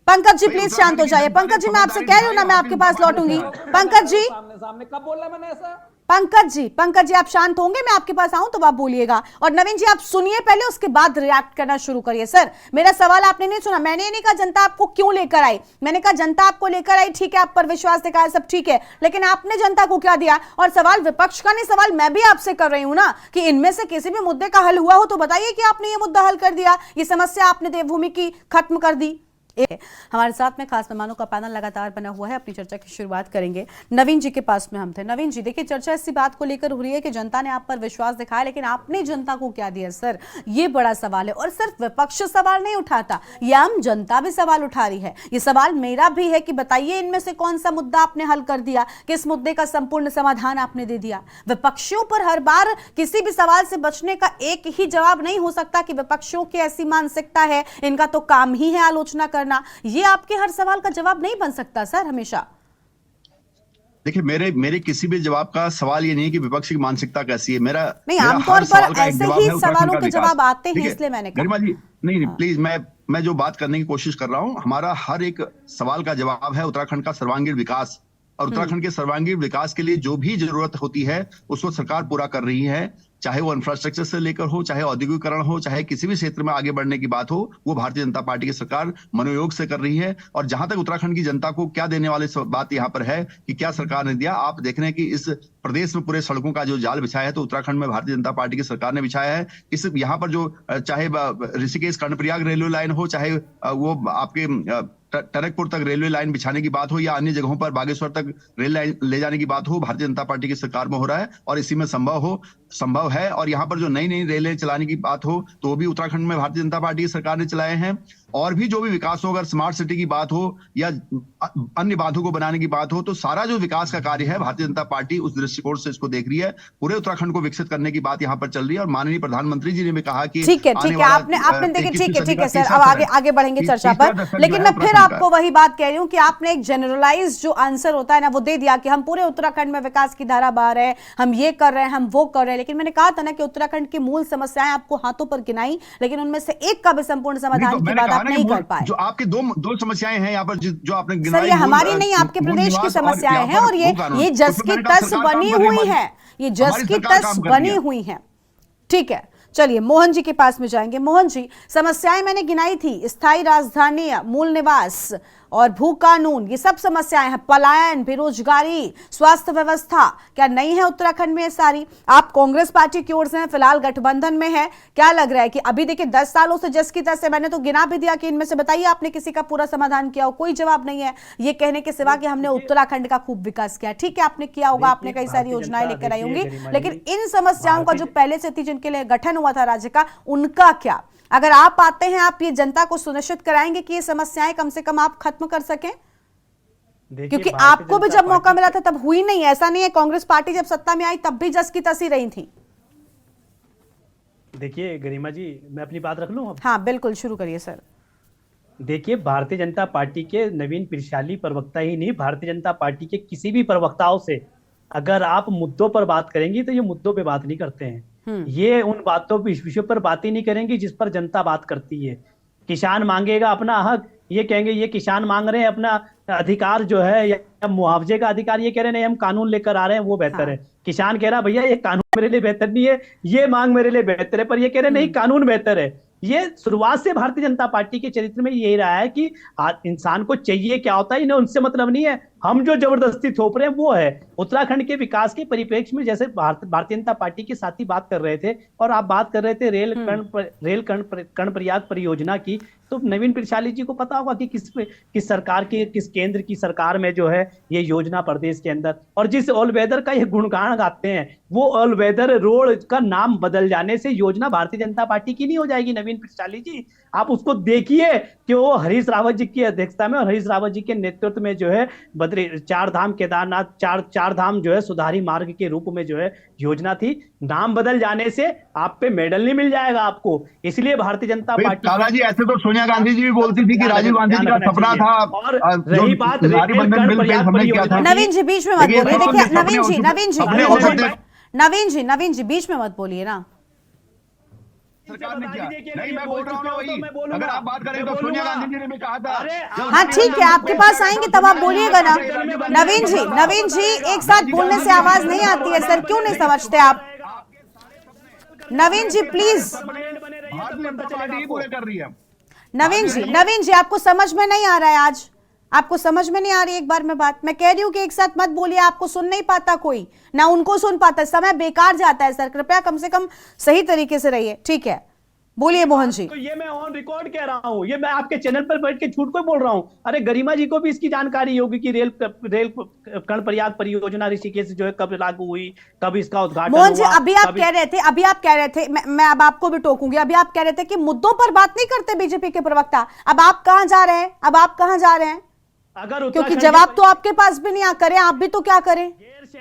पंकज जी प्लीज शांत हो जाइए। पंकज जी मैं आपसे कह रही हूँ ना, मैं आपके पास लौटूंगी। पंकज जी कब बोला मैंने ऐसा? पंकज जी आप शांत होंगे, मैं आपके पास आऊं तो आप बोलिएगा। और नवीन जी आप सुनिए पहले, उसके बाद रिएक्ट करना शुरू करिए। सर मेरा सवाल आपने नहीं सुना, मैंने ये नहीं कहा जनता आपको क्यों लेकर आई, मैंने कहा जनता आपको लेकर आई, ठीक है, आप पर विश्वास दिखाया, सब ठीक है, लेकिन आपने जनता को क्या दिया? और सवाल विपक्ष का नहीं, सवाल मैं भी आपसे कर रही हूं ना कि इनमें से किसी भी मुद्दे का हल हुआ हो तो बताइए कि आपने ये मुद्दा हल कर दिया, ये समस्या आपने देवभूमि की खत्म कर दी। हमारे साथ में खास मेहमानों का पैनल लगातार बना हुआ है। अपनी चर्चा की शुरुआत करेंगे नवीन जी के पास में हम थे। नवीन जी, देखिए चर्चा इसी बात को लेकर हो रही है कि जनता ने आप पर विश्वास दिखाया, लेकिन आपने जनता को क्या दिया सर, ये बड़ा सवाल है। और सिर्फ विपक्ष सवाल नहीं उठाता, ये आम जनता भी सवाल उठा रही है। ये सवाल मेरा भी है कि बताइए इनमें से कौन सा मुद्दा आपने हल कर दिया, किस मुद्दे का संपूर्ण समाधान आपने दे दिया। विपक्षियों पर हर बार किसी भी सवाल से बचने का एक ही जवाब नहीं हो सकता कि विपक्षियों की ऐसी मानसिकता है, इनका तो काम ही है आलोचना करना। ये आपके हर सवाल का जवाब नहीं बन सकता सर हमेशा। देखिए, मेरे किसी भी जवाब का सवाल ये नहीं है कि विपक्ष की मानसिकता कैसी है। मेरा नहीं, आमतौर पर ऐसे ही सवालों के जवाब आते हैं, इसलिए मैंने कहा। गरिमा जी, नहीं प्लीज, मैं जो बात करने की कोशिश कर रहा हूं, हमारा हर एक सवाल का जवाब है उत्तराखंड का सर्वांगीण विकास। और उत्तराखंड के सर्वांगीण विकास के लिए जो भी जरूरत होती है उसको सरकार पूरा कर रही है, चाहे वो इंफ्रास्ट्रक्चर से लेकर हो, चाहे औद्योगिकरण हो, चाहे किसी भी क्षेत्र में आगे बढ़ने की बात हो, वो भारतीय जनता पार्टी की सरकार मनोयोग से कर रही है। और जहां तक उत्तराखंड की जनता को क्या देने वाले बात यहाँ पर है कि क्या सरकार ने दिया, आप देख रहे हैं कि इस प्रदेश में पूरे सड़कों का जो जाल बिछाया है तो उत्तराखंड में भारतीय जनता पार्टी की सरकार ने बिछाया है। इस यहाँ पर जो चाहे ऋषिकेश कर्णप्रयाग रेलवे लाइन हो, चाहे वो आपके टनकपुर तक रेलवे लाइन बिछाने की बात हो, या अन्य जगहों पर बागेश्वर तक रेल लाइन ले जाने की बात हो, भारतीय जनता पार्टी की सरकार में हो रहा है और इसी में संभव है। और यहाँ पर जो नई नई रेलें चलाने की बात हो तो वो भी उत्तराखंड में भारतीय जनता पार्टी की सरकार ने चलाए हैं। और भी जो भी विकास हो, अगर स्मार्ट सिटी की बात हो या अन्य बातों को बनाने की बात हो, तो सारा जो विकास का कार्य है भारतीय जनता पार्टी उस दृष्टिकोण से इसको देख रही है। पूरे उत्तराखंड को विकसित करने की बात यहाँ पर चल रही है और माननीय प्रधानमंत्री जी ने भी कहा कि ठीक है आपने देखिए ठीक है सर, अब आगे बढ़ेंगे चर्चा पर। लेकिन मैं फिर आपको वही बात कह रही हूँ कि आपने एक जनरलाइज जो आंसर होता है ना वो दे दिया कि हम पूरे उत्तराखंड में विकास की धारा बहा रहे हैं, हम ये कर रहे हैं, हम वो कर रहे हैं। लेकिन मैंने कहा था ना कि उत्तराखंड की मूल समस्याएं आपको हाथों पर गिनाई, लेकिन उनमें से एक का भी संपूर्ण समाधान की बात आप नहीं कर पाए। जो आपकी दो समस्याएं हैं यहाँ पर जो आपने गिनाई, सर ये हमारी नहीं, आपके प्रदेश की समस्याएं हैं। और ये जस की तस बनी हुई है, ये जस की तस बनी हुई है। ठीक है, चलिए मोहन जी के पास में जाएंगे। मोहन जी, समस्याएं मैंने गिनाई थी, स्थायी राजधानी, मूल निवास और भू कानून, ये सब समस्याएं हैं, पलायन, बेरोजगारी, स्वास्थ्य व्यवस्था, क्या नहीं है उत्तराखंड में ये सारी? आप कांग्रेस पार्टी की ओर से हैं, फिलहाल गठबंधन में है, क्या लग रहा है कि अभी देखिए 10 सालों से जस की तस है, मैंने तो गिना भी दिया कि इनमें से बताइए आपने किसी का पूरा समाधान किया हो? कोई जवाब नहीं है ये कहने के सिवा कि हमने उत्तराखंड का खूब विकास किया। ठीक है, आपने किया होगा, आपने कई सारी योजनाएं लेकर आई होंगी, लेकिन इन समस्याओं का जो पहले से थी, जिनके लिए गठन हुआ था राज्य का, उनका क्या? अगर आप आते हैं, आप ये जनता को सुनिश्चित कराएंगे कि ये समस्याएं कम से कम आप खत्म कर सकें? क्योंकि आपको भी जब मौका मिला था तब हुई नहीं, ऐसा नहीं है। कांग्रेस पार्टी जब सत्ता में आई तब भी जस की तस ही रही थी। देखिए गरिमा जी, मैं अपनी बात रख लूं अब? हाँ बिल्कुल, शुरू करिए सर। देखिए, भारतीय जनता पार्टी के नवीन पिरशाली प्रवक्ता ही नहीं, भारतीय जनता पार्टी के किसी भी प्रवक्ताओं से अगर आप मुद्दों पर बात करेंगी तो ये मुद्दों पे बात नहीं करते हैं। ये उन बातों पर, इस विषय पर बात ही नहीं करेंगे जिस पर जनता बात करती है। किसान मांगेगा अपना हक, ये कहेंगे ये किसान मांग रहे हैं अपना अधिकार जो है, या मुआवजे का अधिकार, ये कह रहे हैं हम कानून लेकर आ रहे हैं वो बेहतर है। किसान कह रहा भैया ये कानून मेरे लिए बेहतर नहीं है, ये मांग मेरे लिए बेहतर है, पर ये कह रहे नहीं कानून बेहतर है। ये शुरुआत से भारतीय जनता पार्टी के चरित्र में यही रहा है कि इंसान को चाहिए क्या होता है, इन्हें उनसे मतलब नहीं है, हम जो जबरदस्ती थोप रहे हैं वो है। उत्तराखंड के विकास के परिप्रेक्ष्य में जैसे भारतीय जनता पार्टी के साथी बात कर रहे थे और आप बात कर रहे थे रेल कर्णप्रयाग परियोजना की, तो नवीन पिरशाली जी को पता होगा कि किस सरकार की, किस केंद्र की सरकार में जो है ये योजना प्रदेश के अंदर, और जिस ऑल वेदर का ये गुणगान गाते हैं वो ऑल वेदर रोड का नाम बदल जाने से योजना भारतीय जनता पार्टी की नहीं हो जाएगी। नवीन पिरशाली जी, आप उसको देखिए कि वो हरीश रावत जी की अध्यक्षता में और हरीश रावत जी के नेतृत्व में जो है चार धाम केदारनाथ, चार धाम जो है सुधारी मार्ग के रूप में जो है योजना थी। नाम बदल जाने से आप पे मेडल नहीं मिल जाएगा आपको, इसलिए भारतीय जनता पार्टी। दादाजी, ऐसे तो सोनिया गांधी जी भी बोलती थी कि राजीव गांधी जी का सपना था। और रही बात नवीन जी बीच में मत बोलिए, देखिए नवीन जी बीच में मत बोलिए ना। सरकार ने किया नहीं, मैं बोल रहा हूँ वही, अगर आप बात करें तो सोनिया गांधी जी ने भी कहा था। हाँ ठीक है, आपके पास आएंगे तब आप बोलिएगा ना। नवीन जी एक साथ बोलने से आवाज नहीं आती है सर, क्यों नहीं समझते आप? नवीन जी प्लीज। नवीन जी आपको समझ में नहीं आ रहा है आज, आपको समझ में नहीं आ रही एक बार में बात? मैं कह रही हूँ कि एक साथ मत बोलिए, आपको सुन नहीं पाता कोई, ना उनको सुन पाता, समय बेकार जाता है सर। कृपया कम से कम सही तरीके से रहिए, ठीक है? बोलिए मोहन जी। तो ये मैं ऑन रिकॉर्ड कह रहा हूँ, ये मैं आपके चैनल पर बैठ के झूठ को बोल रहा हूँ। अरे गरिमा जी को भी इसकी जानकारी होगी कि रेल कर्णप्रयाग परियोजना ऋषिकेश जो है कब लागू हुई, कब इसका उद्घाटन हुआ। मोहन जी अभी आप कह रहे थे मैं अब आपको भी टोकूंगी, अभी आप कह रहे थे कि मुद्दों पर बात नहीं करते बीजेपी के प्रवक्ता। अब आप कहां जा रहे हैं? अगर क्योंकि जवाब तो आपके पास भी नहीं करें, आप भी तो क्या करें,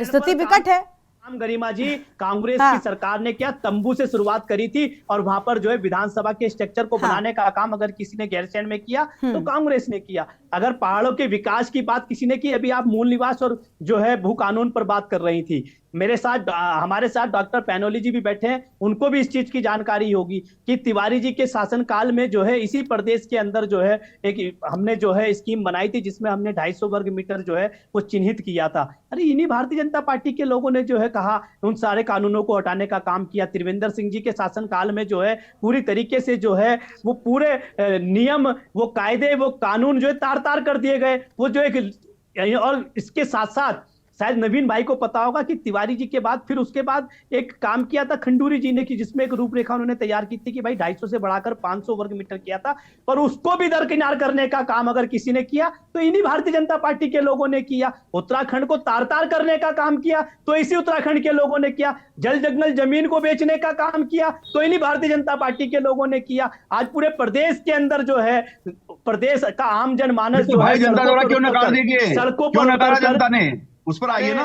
स्थिति विकट है। गरिमा जी, कांग्रेस की सरकार ने क्या तंबू से शुरुआत करी थी और वहां पर जो है विधानसभा के स्ट्रक्चर को बनाने का काम अगर किसी ने गैरसैंण में किया तो कांग्रेस ने किया। अगर पहाड़ों के विकास की बात किसी ने की, अभी आप मूल निवास और जो है भू कानून पर बात कर रही थी, मेरे साथ हमारे साथ डॉक्टर पैनोली जी भी बैठे हैं, उनको भी इस चीज की जानकारी होगी कि तिवारी जी के शासनकाल में जो है इसी प्रदेश के अंदर जो है एक हमने जो है स्कीम बनाई थी जिसमें हमने 250 वर्ग मीटर जो है वो चिन्हित किया था। अरे इन्हीं भारतीय जनता पार्टी के लोगों ने जो है कहा उन सारे कानूनों को हटाने का काम किया। त्रिवेंद्र सिंह जी के शासनकाल में जो है पूरी तरीके से जो है वो पूरे नियम, वो कायदे, वो कानून जो है तार तार कर दिए गए। वो जो एक और इसके साथ साथ शायद नवीन भाई को पता होगा कि तिवारी जी के बाद फिर उसके बाद एक काम किया था खंडूरी जी ने, कि जिसमें एक रूपरेखा उन्होंने तैयार की थी कि भाई 250 से बढ़ाकर 500 वर्ग मीटर किया था, पर उसको भी दरकिनार करने का काम अगर किसी ने किया तो इन्हीं भारतीय जनता पार्टी के लोगों ने किया। उत्तराखंड को तार तार करने का काम किया तो इसी उत्तराखंड के लोगों ने किया। जल जंगल जमीन को बेचने का काम किया तो इन्हीं भारतीय जनता पार्टी के लोगों ने किया। आज पूरे प्रदेश के अंदर जो है प्रदेश का आम जनमानस जो है सड़कों पर जनता ने उस पर आइए ना।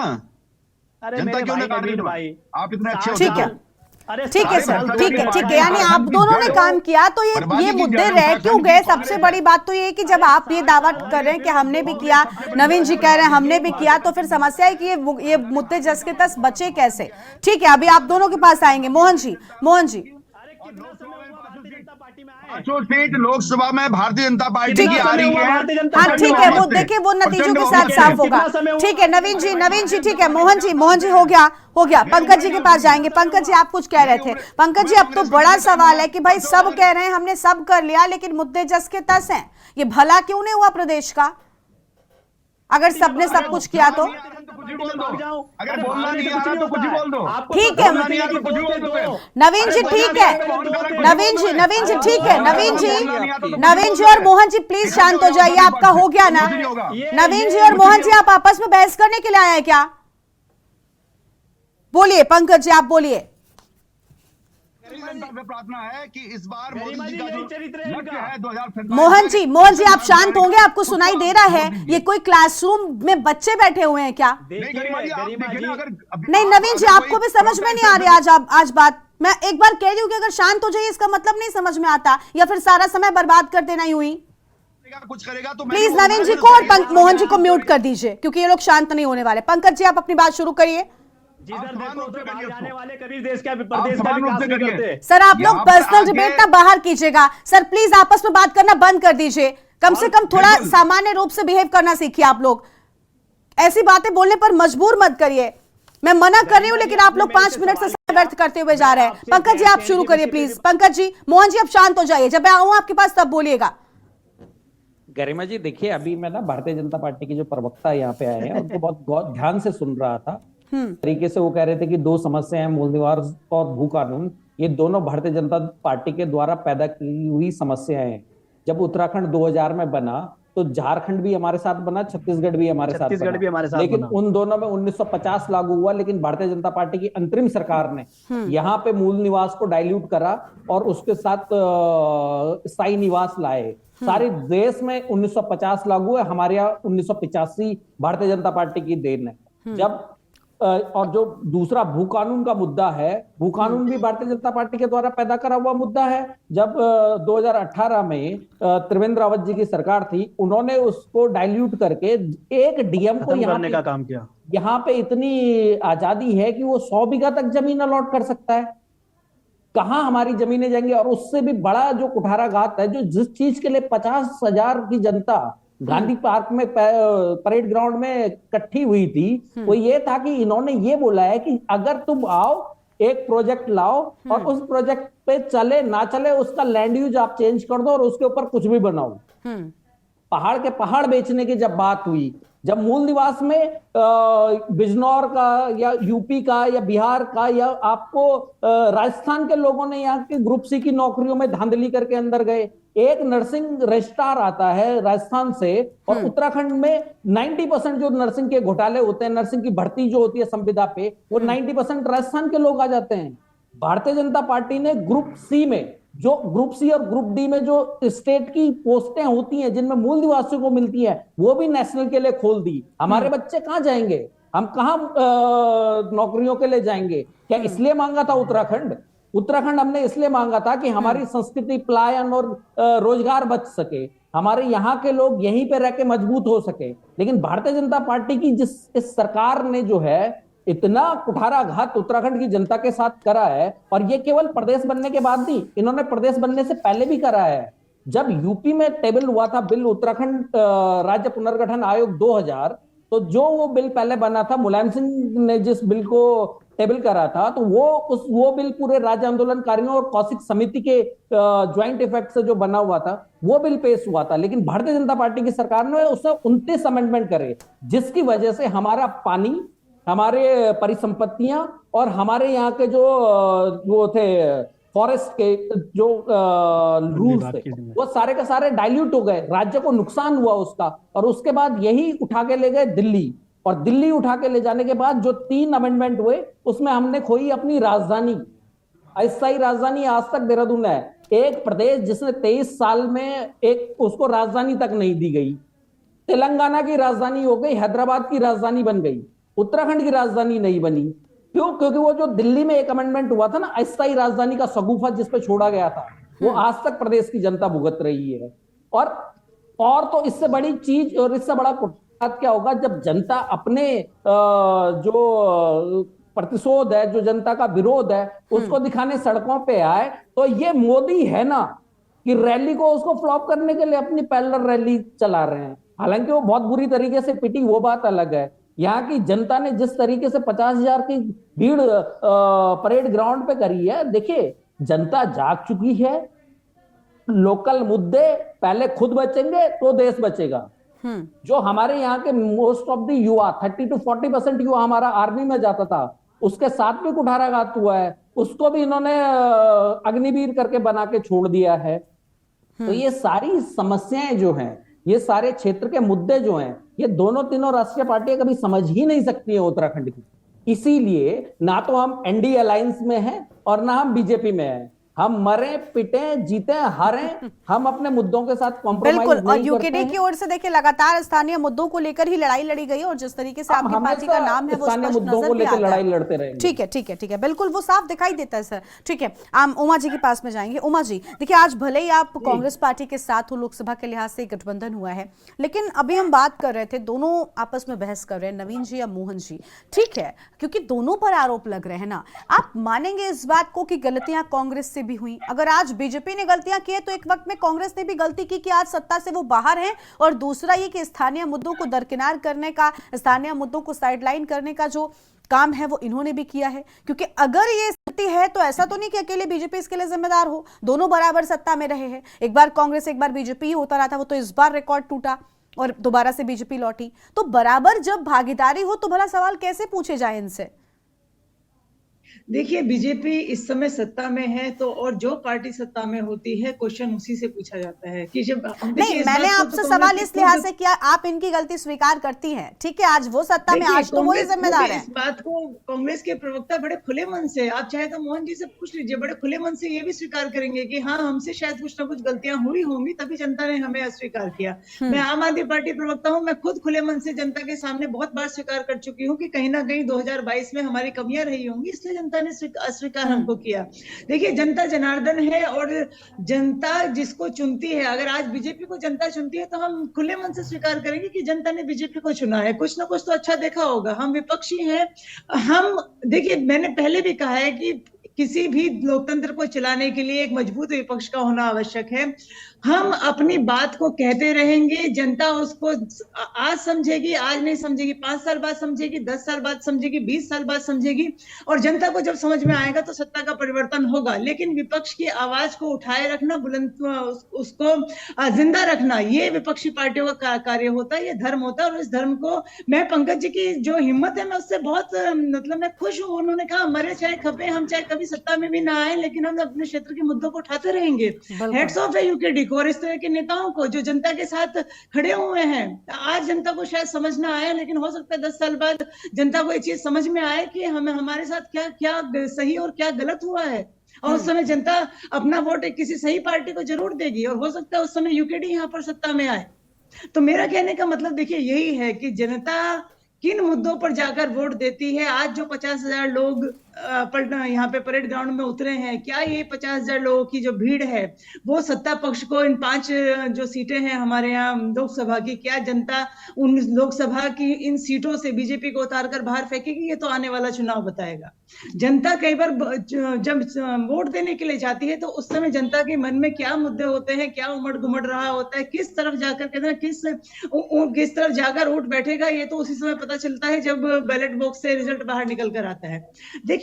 अरे जनता क्यों नकार रही है भाई, आप इतने अच्छे हो? ठीक है, ठीक है सर, ठीक है। यानी आप दोनों ने काम किया तो ये मुद्दे रह क्यों गए? सबसे बड़ी बात तो ये है कि जब आप ये दावा कर रहे हैं कि हमने भी किया, नवीन जी कह रहे हैं हमने भी किया, तो फिर समस्या है कि ये मुद्दे जस के तस बचे कैसे? ठीक है, अभी आप दोनों के पास आएंगे। मोहन जी सीट लोकसभा में भारतीय जनता पार्टी की आ रही है। हाँ ठीक है, वो देखिए वो नतीजों के साथ साफ होगा। ठीक है नवीन जी ठीक है। मोहन जी हो गया। पंकज जी के पास जाएंगे। पंकज जी आप कुछ कह रहे थे। पंकज जी अब तो बड़ा सवाल है कि भाई सब कह रहे हैं हमने सब कर लिया, लेकिन मुद्दे जस के तस हैं। ये भला क्यों नहीं हुआ प्रदेश का? अगर सबने सब कुछ किया तो अगर बोलना नहीं आ रहा तो कुछ ही बोल दो। ठीक है नवीन जी, ठीक है नवीन जी ठीक है। नवीन जी और मोहन जी प्लीज शांत हो जाइए। आपका हो गया ना? नवीन जी और मोहन जी आप आपस में बहस करने के लिए आए हैं क्या? बोलिए पंकज जी, आप बोलिए। प्रार्थना है कि इस बार मोदी जी का जो लक्ष्य है 2027। मोहन जी आप शांत होंगे? आपको सुनाई दे रहा है? ये कोई क्लासरूम में बच्चे बैठे हुए हैं क्या? नहीं नवीन जी, आपको भी समझ में नहीं आ रही आज बात? मैं एक बार कह रही हूँ कि अगर शांत हो जाइए, इसका मतलब नहीं समझ में आता, या फिर सारा समय बर्बाद कर देना ही हुई। कुछ करेगा तो प्लीज नवीन जी को और मोहन जी को म्यूट कर दीजिए, क्योंकि ये लोग शांत नहीं होने वाले। पंकज जी आप अपनी बात शुरू करिए। सर आप लोग पर्सनल डिबेट ना बाहर कीजिएगा। सर प्लीज आपस में बात करना बंद कर दीजिए। कम से कम थोड़ा सामान्य रूप से बिहेव करना सीखिए। आप लोग ऐसी बातें बोलने पर मजबूर मत करिए। मैं मना कर रही हूँ, लेकिन आप लोग 5 मिनट से समय व्यर्थ करते हुए जा रहे हैं। पंकज जी आप शुरू करिए प्लीज। पंकज जी, मोहन जी अब शांत हो जाइए। जब मैं आऊँ आपके पास तब बोलिएगा। गरिमा जी देखिए, अभी मैं ना भारतीय जनता पार्टी के जो प्रवक्ता यहाँ पे आए हैं उनको बहुत ध्यान से सुन रहा था। तरीके से वो कह रहे थे कि 2 समस्या है, मूल निवास और भू कानून। ये दोनों भारतीय जनता पार्टी के द्वारा पैदा की हुई समस्याएं हैं। जब उत्तराखंड 2000 में बना तो झारखंड भी हमारे साथ बना, छत्तीसगढ़ भी हमारे साथ बना। लेकिन उन दोनों में 1950 लागू हुआ, लेकिन भारतीय जनता पार्टी की अंतरिम सरकार ने यहाँ पे मूल निवास को डाइल्यूट करा और उसके साथ स्थायी निवास लाए। सारे देश में 1950 लागू है, हमारे यहाँ 1985 भारतीय जनता पार्टी की देन है। जब और जो दूसरा भू कानून का मुद्दा है, भू कानून भी भारतीय जनता पार्टी के द्वारा पैदा करा हुआ मुद्दा है। जब 2018 में त्रिवेंद्र रावत जी की सरकार थी, उन्होंने उसको डाइल्यूट करके एक डीएम को यहाँ का काम किया। यहाँ पे इतनी आजादी है कि वो 100 बीघा तक जमीन अलॉट कर सकता है। कहां हमारी जमीनें जाएंगी? और उससे भी बड़ा जो कुठाराघात है, जो जिस चीज के लिए 50,000 की जनता गांधी पार्क में परेड ग्राउंड में इकट्ठी हुई थी, वो ये था कि इन्होंने ये बोला है कि अगर तुम आओ, एक प्रोजेक्ट लाओ और उस प्रोजेक्ट पे चले ना चले उसका लैंड यूज आप चेंज कर दो और उसके ऊपर कुछ भी बनाओ। पहाड़ के पहाड़ बेचने की जब बात हुई जब मूल निवास में बिजनौर का या यूपी का या बिहार का या आपको राजस्थान के लोगों ने यहाँ के ग्रुप सी की नौकरियों में धांधली करके अंदर गए। एक नर्सिंग रजिस्ट्रार आता है राजस्थान से और उत्तराखंड में 90% जो नर्सिंग के घोटाले होते हैं, नर्सिंग की भर्ती जो होती है संविदा पे, वो 90% राजस्थान के लोग आ जाते हैं। भारतीय जनता पार्टी ने ग्रुप सी में, जो ग्रुप सी और ग्रुप डी में जो स्टेट की पोस्टें होती हैं जिनमें मूल निवासियों को मिलती है, वो भी नेशनल के लिए खोल दी। हमारे बच्चे कहां जाएंगे, हम कहां नौकरियों के लिए जाएंगे? क्या इसलिए मांगा था उत्तराखंड हमने इसलिए मांगा था कि हमारी संस्कृति, पलायन और रोजगार बच सके, हमारे यहाँ के लोग यहीं पे रह के मजबूत हो सके। लेकिन भारतीय जनता पार्टी की इस सरकार ने जो है इतना कुठाराघात उत्तराखंड की जनता के साथ करा है, और ये केवल प्रदेश बनने के बाद नहीं, इन्होंने प्रदेश बनने से पहले भी करा है। जब यूपी में टेबल हुआ था बिल उत्तराखंड राज्य पुनर्गठन आयोग 2000, तो जो वो बिल पहले बना था, मुलायम सिंह ने जिस बिल को टेबल करा था, तो वो बिल पूरे राज्य आंदोलनकारियों और कौशिक समिति के ज्वाइंट इफेक्ट से जो बना हुआ था, वो बिल पेश हुआ था। लेकिन भारतीय जनता पार्टी की सरकार ने उसमें 29 अमेंडमेंट करे, जिसकी वजह से हमारा पानी, हमारे परिसंपत्तियां और हमारे यहाँ के जो वो थे फॉरेस्ट के जो रूल्स थे, वो सारे के सारे डाइल्यूट हो गए, राज्य को नुकसान हुआ उसका। और उसके बाद यही उठा के ले गए दिल्ली, और दिल्ली उठा के ले जाने के बाद जो 3 अमेंडमेंट हुए, उसमें हमने खोई अपनी राजधानी। अस्थायी राजधानी आज तक देहरादून है। एक प्रदेश जिसने 23 साल में एक उसको राजधानी तक नहीं दी गई। तेलंगाना की राजधानी हो गई, हैदराबाद की राजधानी बन गई, उत्तराखंड की राजधानी नहीं बनी। क्यों? क्योंकि वो जो दिल्ली में एक अमेंडमेंट हुआ था ना, अस्थायी राजधानी का सगुफा जिस पे छोड़ा गया था, वो आज तक प्रदेश की जनता भुगत रही है। और तो इससे बड़ी चीज और इससे बड़ा कुठाराघात क्या होगा, जब जनता अपने जो प्रतिशोध है, जो जनता का विरोध है, उसको दिखाने सड़कों पे आए। तो ये मोदी है ना कि रैली को उसको फ्लॉप करने के लिए अपनी पैरेलल रैली चला रहे हैं। हालांकि वो बहुत बुरी तरीके से पिटी, वो बात अलग है। यहाँ की जनता ने जिस तरीके से 50,000 की भीड़ परेड ग्राउंड पे करी है, देखिए जनता जाग चुकी है। लोकल मुद्दे पहले खुद बचेंगे तो देश बचेगा। जो हमारे यहाँ के मोस्ट ऑफ द युवा, 30 to 40% युवा हमारा आर्मी में जाता था, उसके साथ भी कुठाराघात हुआ है, उसको भी इन्होंने अग्निवीर करके बना के छोड़ दिया है। तो ये सारी समस्याएं जो हैं, ये सारे क्षेत्र के मुद्दे जो हैं, ये दोनों तीनों राष्ट्रीय पार्टियां कभी समझ ही नहीं सकती है उत्तराखंड की। इसीलिए ना तो हम एनडीए अलायंस में हैं और ना हम बीजेपी में हैं। हम मरे, पिटे, जीते, हारे, हम अपने मुद्दों के साथ कॉम्प्रोमाइज नहीं करते हैं। बिल्कुल, और यूकेडी की ओर से देखिए लगातार स्थानीय मुद्दों को लेकर ही लड़ाई लड़ी गई, और जिस तरीके से आपकी पार्टी का नाम है वो स्थानीय मुद्दों को लेकर लड़ाई लड़ते रहेंगे। ठीक है, बिल्कुल वो साफ दिखाई देता है सर। ठीक है, हम उमा जी के पास में जाएंगे। उमा जी, देखिए आज भले ही आप कांग्रेस पार्टी के साथ हो, लोकसभा के लिहाज से गठबंधन हुआ है, लेकिन अभी हम बात कर रहे थे, दोनों आपस में बहस कर रहे हैं, नवीन जी या मोहन जी। ठीक है, क्योंकि दोनों पर आरोप लग रहे हैं ना, आप मानेंगे इस बात को कि गलतियां कांग्रेस से भी हुई? अगर आज बीजेपी ने गलतियां की है, तो एक वक्त में कांग्रेस ने भी गलती की कि आज सत्ता से वो बाहर हैं। और दूसरा ये कि स्थानीय मुद्दों को दरकिनार करने का, स्थानीय मुद्दों को साइडलाइन करने का जो काम है वो इन्होंने भी किया है। क्योंकि अगर ये स्थिति है तो ऐसा तो नहीं कि अकेले बीजेपी इसके लिए जिम्मेदार हो, दोनों बराबर सत्ता में रहे हैं। एक बार कांग्रेस, एक बार बीजेपी ही होता रहा था, वो तो इस बार रिकॉर्ड टूटा और दोबारा से बीजेपी लौटी। तो बराबर जब भागीदारी हो तो भला सवाल कैसे पूछे जाए इनसे? देखिए, बीजेपी इस समय सत्ता में है, तो और जो पार्टी सत्ता में होती है, क्वेश्चन उसी से पूछा जाता है कि जब नहीं, मैंने आपसे सवाल इस लिहाज से किया, आप इनकी गलती स्वीकार करती हैं। ठीक है, आज वो सत्ता में, आज तो वही जिम्मेदार है। इस बात को कांग्रेस के प्रवक्ता बड़े खुले मन से, आप चाहे तो मोहन जी से पूछ लीजिए, बड़े खुले मन से ये भी स्वीकार करेंगे कि हाँ, हमसे शायद कुछ ना कुछ गलतियां हुई होंगी, तभी जनता ने हमें अस्वीकार किया। मैं आम आदमी पार्टी प्रवक्ता हूँ, मैं खुद खुले मन से जनता के सामने बहुत बार स्वीकार कर चुकी हूँ कि कहीं ना कहीं 2022 में हमारी कमियां रही होंगी, इसलिए जनता ने अस्वीकार हमको किया। देखिए, जनता जनार्दन है और जनता जिसको चुनती है, अगर आज बीजेपी को जनता चुनती है तो हम खुले मन से स्वीकार करेंगे कि जनता ने बीजेपी को चुना है, कुछ ना कुछ तो अच्छा देखा होगा। हम विपक्षी हैं, हम देखिए, मैंने पहले भी कहा है कि किसी भी लोकतंत्र को चलाने के लिए एक मजबूत विपक्ष का होना आवश्यक है। हम अपनी बात को कहते रहेंगे, जनता उसको आज समझेगी, आज नहीं समझेगी, 5 साल बाद समझेगी, 10 साल बाद समझेगी, 20 साल बाद समझेगी, और जनता को जब समझ में आएगा तो सत्ता का परिवर्तन होगा। लेकिन विपक्ष की आवाज को उठाए रखना, बुलंद उसको जिंदा रखना, ये विपक्षी पार्टियों का कार्य होता है, ये धर्म होता है। और इस धर्म को मैं, पंकज जी की जो हिम्मत है, मैं उससे बहुत मतलब मैं खुश हूँ। उन्होंने कहा मरे चाहे खपे, हम चाहे कभी सत्ता में भी ना आए, लेकिन हम अपने क्षेत्र के मुद्दों को उठाते रहेंगे। हेड्स ऑफ है यूकेडी को और इस तरह के नेताओं को जो जनता के साथ खड़े हुए हैं। आज जनता को शायद समझ ना आया, लेकिन हो सकता है 10 साल बाद जनता को ये चीज समझ में आए कि हमें हमारे साथ क्या क्या सही और क्या गलत हुआ है, और उस समय जनता अपना वोट किसी सही पार्टी को जरूर देगी, और हो सकता है उस समय यूकेडी यहाँ पर सत्ता में आए। तो मेरा कहने का मतलब देखिए यही है कि जनता किन मुद्दों पर जाकर वोट देती है। आज जो 50,000 लोग यहाँ पे परेड ग्राउंड में उतरे हैं, क्या ये 50,000 लोगों की जो भीड़ है वो सत्ता पक्ष को इन 5 जो सीटें हैं हमारे यहाँ लोकसभा की, क्या जनता उन लोकसभा की इन सीटों से बीजेपी को उतार कर बाहर फेंकेगी? ये तो आने वाला चुनाव बताएगा। जनता कई बार जब वोट देने के लिए जाती है तो उस समय जनता के मन में क्या मुद्दे होते हैं, क्या उमड़ घुमड़ रहा होता है, किस तरफ जाकर कहते हैं किस तरफ जाकर वोट बैठेगा, ये तो उसी समय पता चलता है जब बैलेट बॉक्स से रिजल्ट बाहर निकल कर आता है। देखिए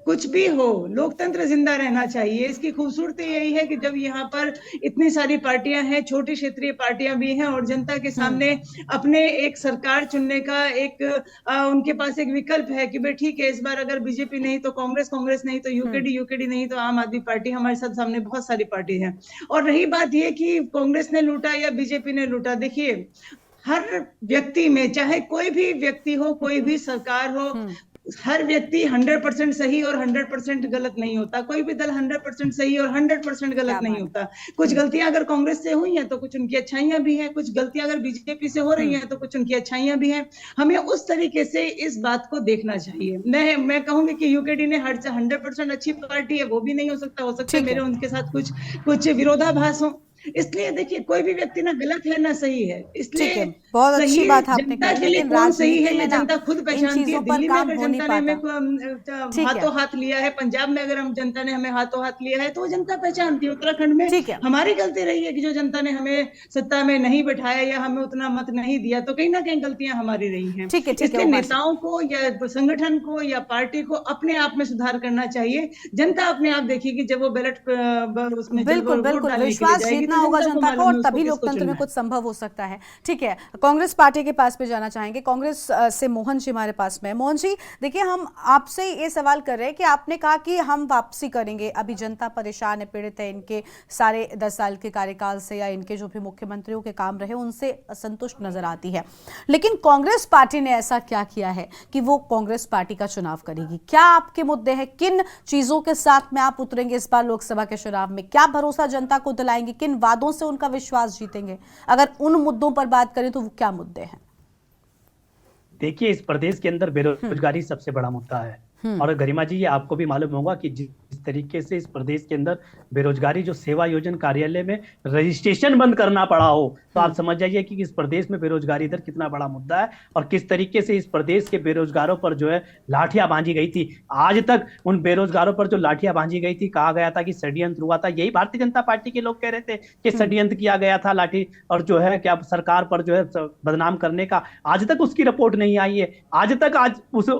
कुछ भी हो, लोकतंत्र जिंदा रहना चाहिए। इसकी खूबसूरती यही है कि जब यहाँ पर इतनी सारी पार्टियां हैं, छोटी क्षेत्रीय पार्टियां भी हैं, और जनता के सामने अपने एक सरकार चुनने का एक उनके पास एक विकल्प है कि भाई ठीक है, इस बार अगर बीजेपी नहीं तो कांग्रेस, कांग्रेस नहीं तो यूकेडी, यूकेडी नहीं तो आम आदमी पार्टी, हमारे साथ सामने बहुत सारी पार्टी है। और रही बात ये कि कांग्रेस ने लूटा या बीजेपी ने लूटा, देखिए हर व्यक्ति में, चाहे कोई भी व्यक्ति हो, कोई भी सरकार हो, हर व्यक्ति 100% सही और 100% गलत नहीं होता। कोई भी दल 100% सही और 100% गलत नहीं होता। कुछ गलतियां अगर कांग्रेस से हुई हैं तो कुछ उनकी अच्छाइयां भी हैं, कुछ गलतियां अगर बीजेपी से हो रही हैं तो कुछ उनकी अच्छाइयां भी हैं। हमें उस तरीके से इस बात को देखना चाहिए। मैं कहूंगी कि यूकेडी ने 100% अच्छी पार्टी है, वो भी नहीं हो सकता है मेरे उनके साथ कुछ विरोधाभास हो। इसलिए देखिए कोई भी व्यक्ति ना गलत है ना सही है, इसलिए बहुत अच्छी बात आपने जनता के लिए कौन सही है ये जनता खुद पहचानती है। दिल्ली में अगर जनता ने हमें हाथों हाथ लिया है, पंजाब में अगर हम जनता ने हमें हाथों हाथ लिया है तो वो जनता पहचानती है। उत्तराखंड में हमारी गलती रही है कि जो जनता ने हमें सत्ता में नहीं बैठाया या हमें उतना मत नहीं दिया, तो कहीं ना कहीं गलतियां हमारी रही हैं। इसलिए नेताओं को या संगठन को या पार्टी को अपने आप में सुधार करना चाहिए। जनता अपने आप देखेगी जब वो बैलेट उसमें बिल्कुल विश्वास जीतना होगा जनता को, और तभी लोकतंत्र में कुछ संभव हो सकता है। ठीक है, कांग्रेस पार्टी के पास पे जाना चाहेंगे। कांग्रेस से मोहन जी हमारे पास में। मोहन जी देखिए, हम आपसे ये सवाल कर रहे हैं कि आपने कहा कि हम वापसी करेंगे, अभी जनता परेशान है, पीड़ित है, इनके सारे 10 साल के कार्यकाल से या इनके जो भी मुख्यमंत्रियों के काम रहे उनसे असंतुष्ट नजर आती है। लेकिन कांग्रेस पार्टी ने ऐसा क्या किया है कि वो कांग्रेस पार्टी का चुनाव करेगी? क्या आपके मुद्दे हैं? किन चीजों के साथ में आप उतरेंगे इस बार लोकसभा के चुनाव में? क्या भरोसा जनता को दिलाएंगे? किन वादों से उनका विश्वास जीतेंगे? अगर उन मुद्दों पर बात करें तो वो क्या मुद्दे हैं? देखिए, इस प्रदेश के अंदर बेरोजगारी सबसे बड़ा मुद्दा है। और गरिमा जी, ये आपको भी मालूम होगा कि जिस तरीके से इस प्रदेश के अंदर बेरोजगारी, जो सेवा योजन कार्यालय में रजिस्ट्रेशन बंद करना पड़ा हो, तो आप समझ जाइए कि इस प्रदेश में बेरोजगारी इधर कितना बड़ा मुद्दा है और किस तरीके से इस प्रदेश के बेरोजगारों पर जो है लाठियां बांधी गई थी। आज तक उन बेरोजगारों पर जो लाठियां बांधी गई थी, कहा गया था कि षड्यंत्र हुआ था। यही भारतीय जनता पार्टी के लोग कह रहे थे कि षड्यंत्र किया गया था लाठी और जो है क्या सरकार पर जो है बदनाम करने का। आज तक उसकी रिपोर्ट नहीं आई है। आज उस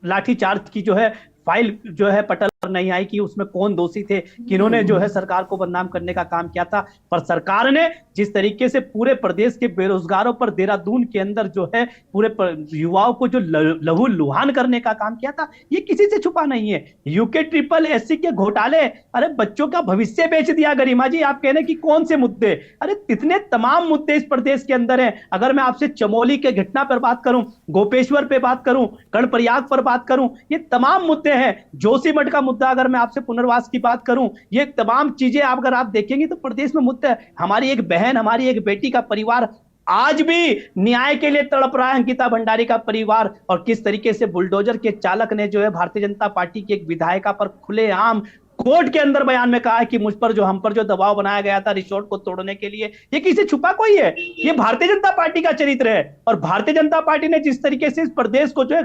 लाठीचार्ज की जो है फाइल जो है पटल पर नहीं आई कि उसमें कौन दोषी थे, किन्होंने जो है सरकार को बदनाम करने का काम किया था। पर सरकार ने जिस तरीके से पूरे प्रदेश के बेरोजगारों पर देहरादून के अंदर जो है पूरे युवाओं को जो लहू लुहान करने का काम किया था, ये किसी से छुपा नहीं है। यूके ट्रिपल एससी के घोटाले, अरे बच्चों का भविष्य बेच दिया। गरिमा जी, आप कह रहे हैं कि कौन से मुद्दे? अरे इतने तमाम मुद्दे इस प्रदेश के अंदर हैं। अगर मैं आपसे चमोली के घटना पर बात करूं, गोपेश्वर पे बात करूं, कर्णप्रयाग पर बात करूं, ये तमाम मुद्दे हैं। जोशीमठ का मुद्दा, अगर मैं आपसे पुनर्वास की बात करूं, ये तमाम चीजें अगर आप देखेंगे तो प्रदेश में मुद्दा है। हमारी एक बहन, हमारी एक बेटी का परिवार आज भी न्याय के लिए तड़प रहा है, अंकिता भंडारी का परिवार। और किस तरीके से बुलडोजर के चालक ने जो है भारतीय जनता पार्टी की एक विधायिका पर खुलेआम कोर्ट के अंदर बयान में कहा है कि मुझ पर जो हम पर जो दबाव बनाया गया था रिसोर्ट को तोड़ने के लिए, ये किसी छुपा कोई है? ये भारतीय जनता पार्टी का चरित्र है। और भारतीय जनता पार्टी ने जिस तरीके से इस प्रदेश को जो है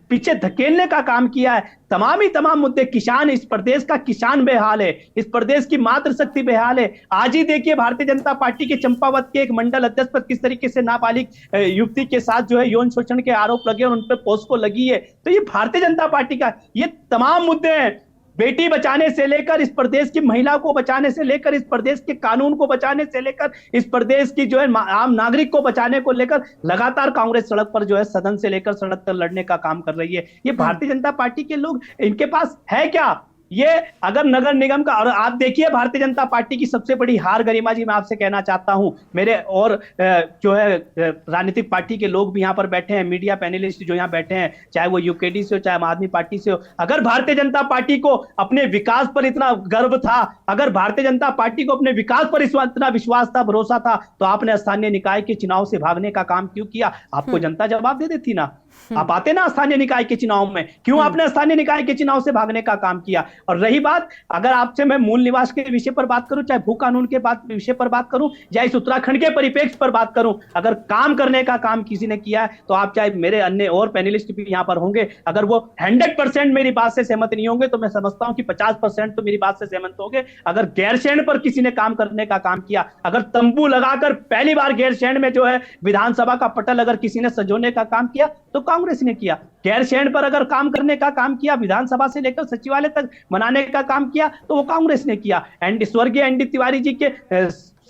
पीछे धकेलने का काम किया है, तमाम मुद्दे, किसान, इस प्रदेश का किसान बेहाल है, इस प्रदेश की मातृशक्ति बेहाल है। आज ही देखिए भारतीय जनता पार्टी के चंपावत के एक मंडल अध्यक्ष पर किस तरीके से नाबालिग युवती के साथ जो है यौन शोषण के आरोप लगे और उन पर पोस्को लगी है। तो ये भारतीय जनता पार्टी का ये तमाम मुद्दे हैं, बेटी बचाने से लेकर इस प्रदेश की महिला को बचाने से लेकर इस प्रदेश के कानून को बचाने से लेकर इस प्रदेश की जो है आम नागरिक को बचाने को लेकर लगातार कांग्रेस सड़क पर जो है सदन से लेकर सड़क तक लड़ने का काम कर रही है। ये भारतीय जनता पार्टी के लोग, इनके पास है क्या? ये अगर नगर निगम का, और आप देखिए भारतीय जनता पार्टी की सबसे बड़ी हार, गरिमा जी मैं आपसे कहना चाहता हूं, मेरे और जो है राजनीतिक पार्टी के लोग भी यहाँ पर बैठे हैं, मीडिया पैनलिस्ट जो यहाँ बैठे हैं, चाहे वो यूकेडी से हो चाहे आम आदमी पार्टी से हो, अगर भारतीय जनता पार्टी को अपने विकास पर इतना गर्व था, अगर भारतीय जनता पार्टी को अपने विकास पर इतना विश्वास था, भरोसा था, तो आपने स्थानीय निकाय के चुनाव से भागने का काम क्यों किया? आपको जनता जवाब दे देती ना, आप आते ना स्थानीय निकाय के चुनाव में, क्यों आपने स्थानीय निकाय के चुनाव से भागने का काम किया? और रही बात, अगर आपसे मैं मूल निवास के विषय पर बात करूं, चाहे भू कानून के विषय पर बात करूं, या इस उत्तराखंड के परिप्रेक्ष्य पर बात करूं, अगर काम करने का काम किसी ने किया है तो आप, चाहे मेरे अन्य और पैनलिस्ट भी यहां पर होंगे, अगर वो 100% मेरी बात से सहमत नहीं होंगे तो मैं समझता हूं कि 50% तो मेरी बात से सहमत होंगे। अगर गैरसैंण पर किसी ने काम करने का काम किया, अगर तंबू लगाकर पहली बार गैरसैंण में जो है विधानसभा का पटल अगर किसी ने सजोने का काम किया तो कांग्रेस ने किया। गैरसैंण पर अगर काम करने का काम किया, विधानसभा से लेकर सचिवालय तक बनाने का काम किया, तो वो कांग्रेस ने किया। स्वर्गीय एनडी तिवारी जी के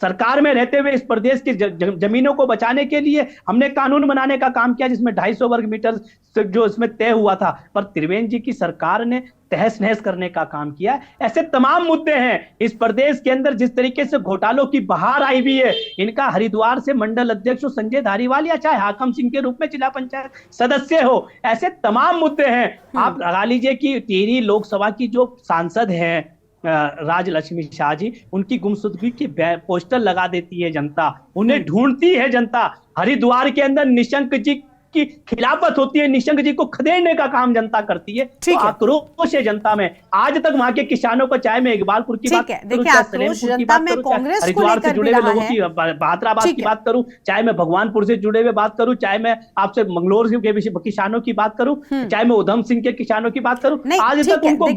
सरकार में रहते हुए इस प्रदेश की जमीनों को बचाने के लिए हमने कानून बनाने का काम किया, जिसमें 250 वर्ग मीटर जो इसमें तय हुआ था, पर त्रिवेंद्र जी की सरकार ने तहस नहस करने का काम किया। ऐसे तमाम मुद्दे हैं इस प्रदेश के अंदर। जिस तरीके से घोटालों की बहार आई हुई है, इनका हरिद्वार से मंडल अध्यक्ष संजय धारीवाल या चाहे हाकम सिंह के रूप में जिला पंचायत सदस्य हो, ऐसे तमाम मुद्दे हैं। आप लगा लीजिए कि टिहरी लोकसभा की जो सांसद हैं राजलक्ष्मी शाह जी, उनकी गुमशुदगी की पोस्टर लगा देती है जनता, उन्हें ढूंढती है जनता। हरिद्वार के अंदर निशंक जी की खिलाफत होती है, निशंक जी को खदेड़ने का काम जनता करती है। तो आक्रोश है जनता में। आज तक वहां के किसानों को, चाहे मैं इकबालपुर की बात करूं, चाहे सलेमपुर की बात करूं, हरिद्वार से जुड़े हुए लोगों की, बहादुराबाद की बात करूं, चाहे मैं भगवानपुर से जुड़े हुए बात करूं, चाहे मैं आपसे मंगलोर के किसानों की बात करूं, चाहे मैं उधम सिंह के किसानों की बात करूं, आज तक उनको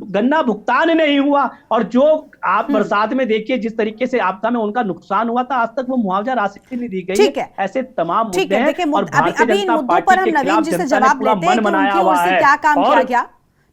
गन्ना भुगतान नहीं हुआ। और जो आप बरसात में देखिए जिस तरीके से आपदा में उनका नुकसान हुआ था, आज तक वो मुआवजा राशि नहीं दी गई है। ऐसे तमाम मुद्दे हैं और अभी इन मुद्दों पर हम नवीन जी से जवाब लेते हैं कि उनकी ओर से क्या काम किया गया।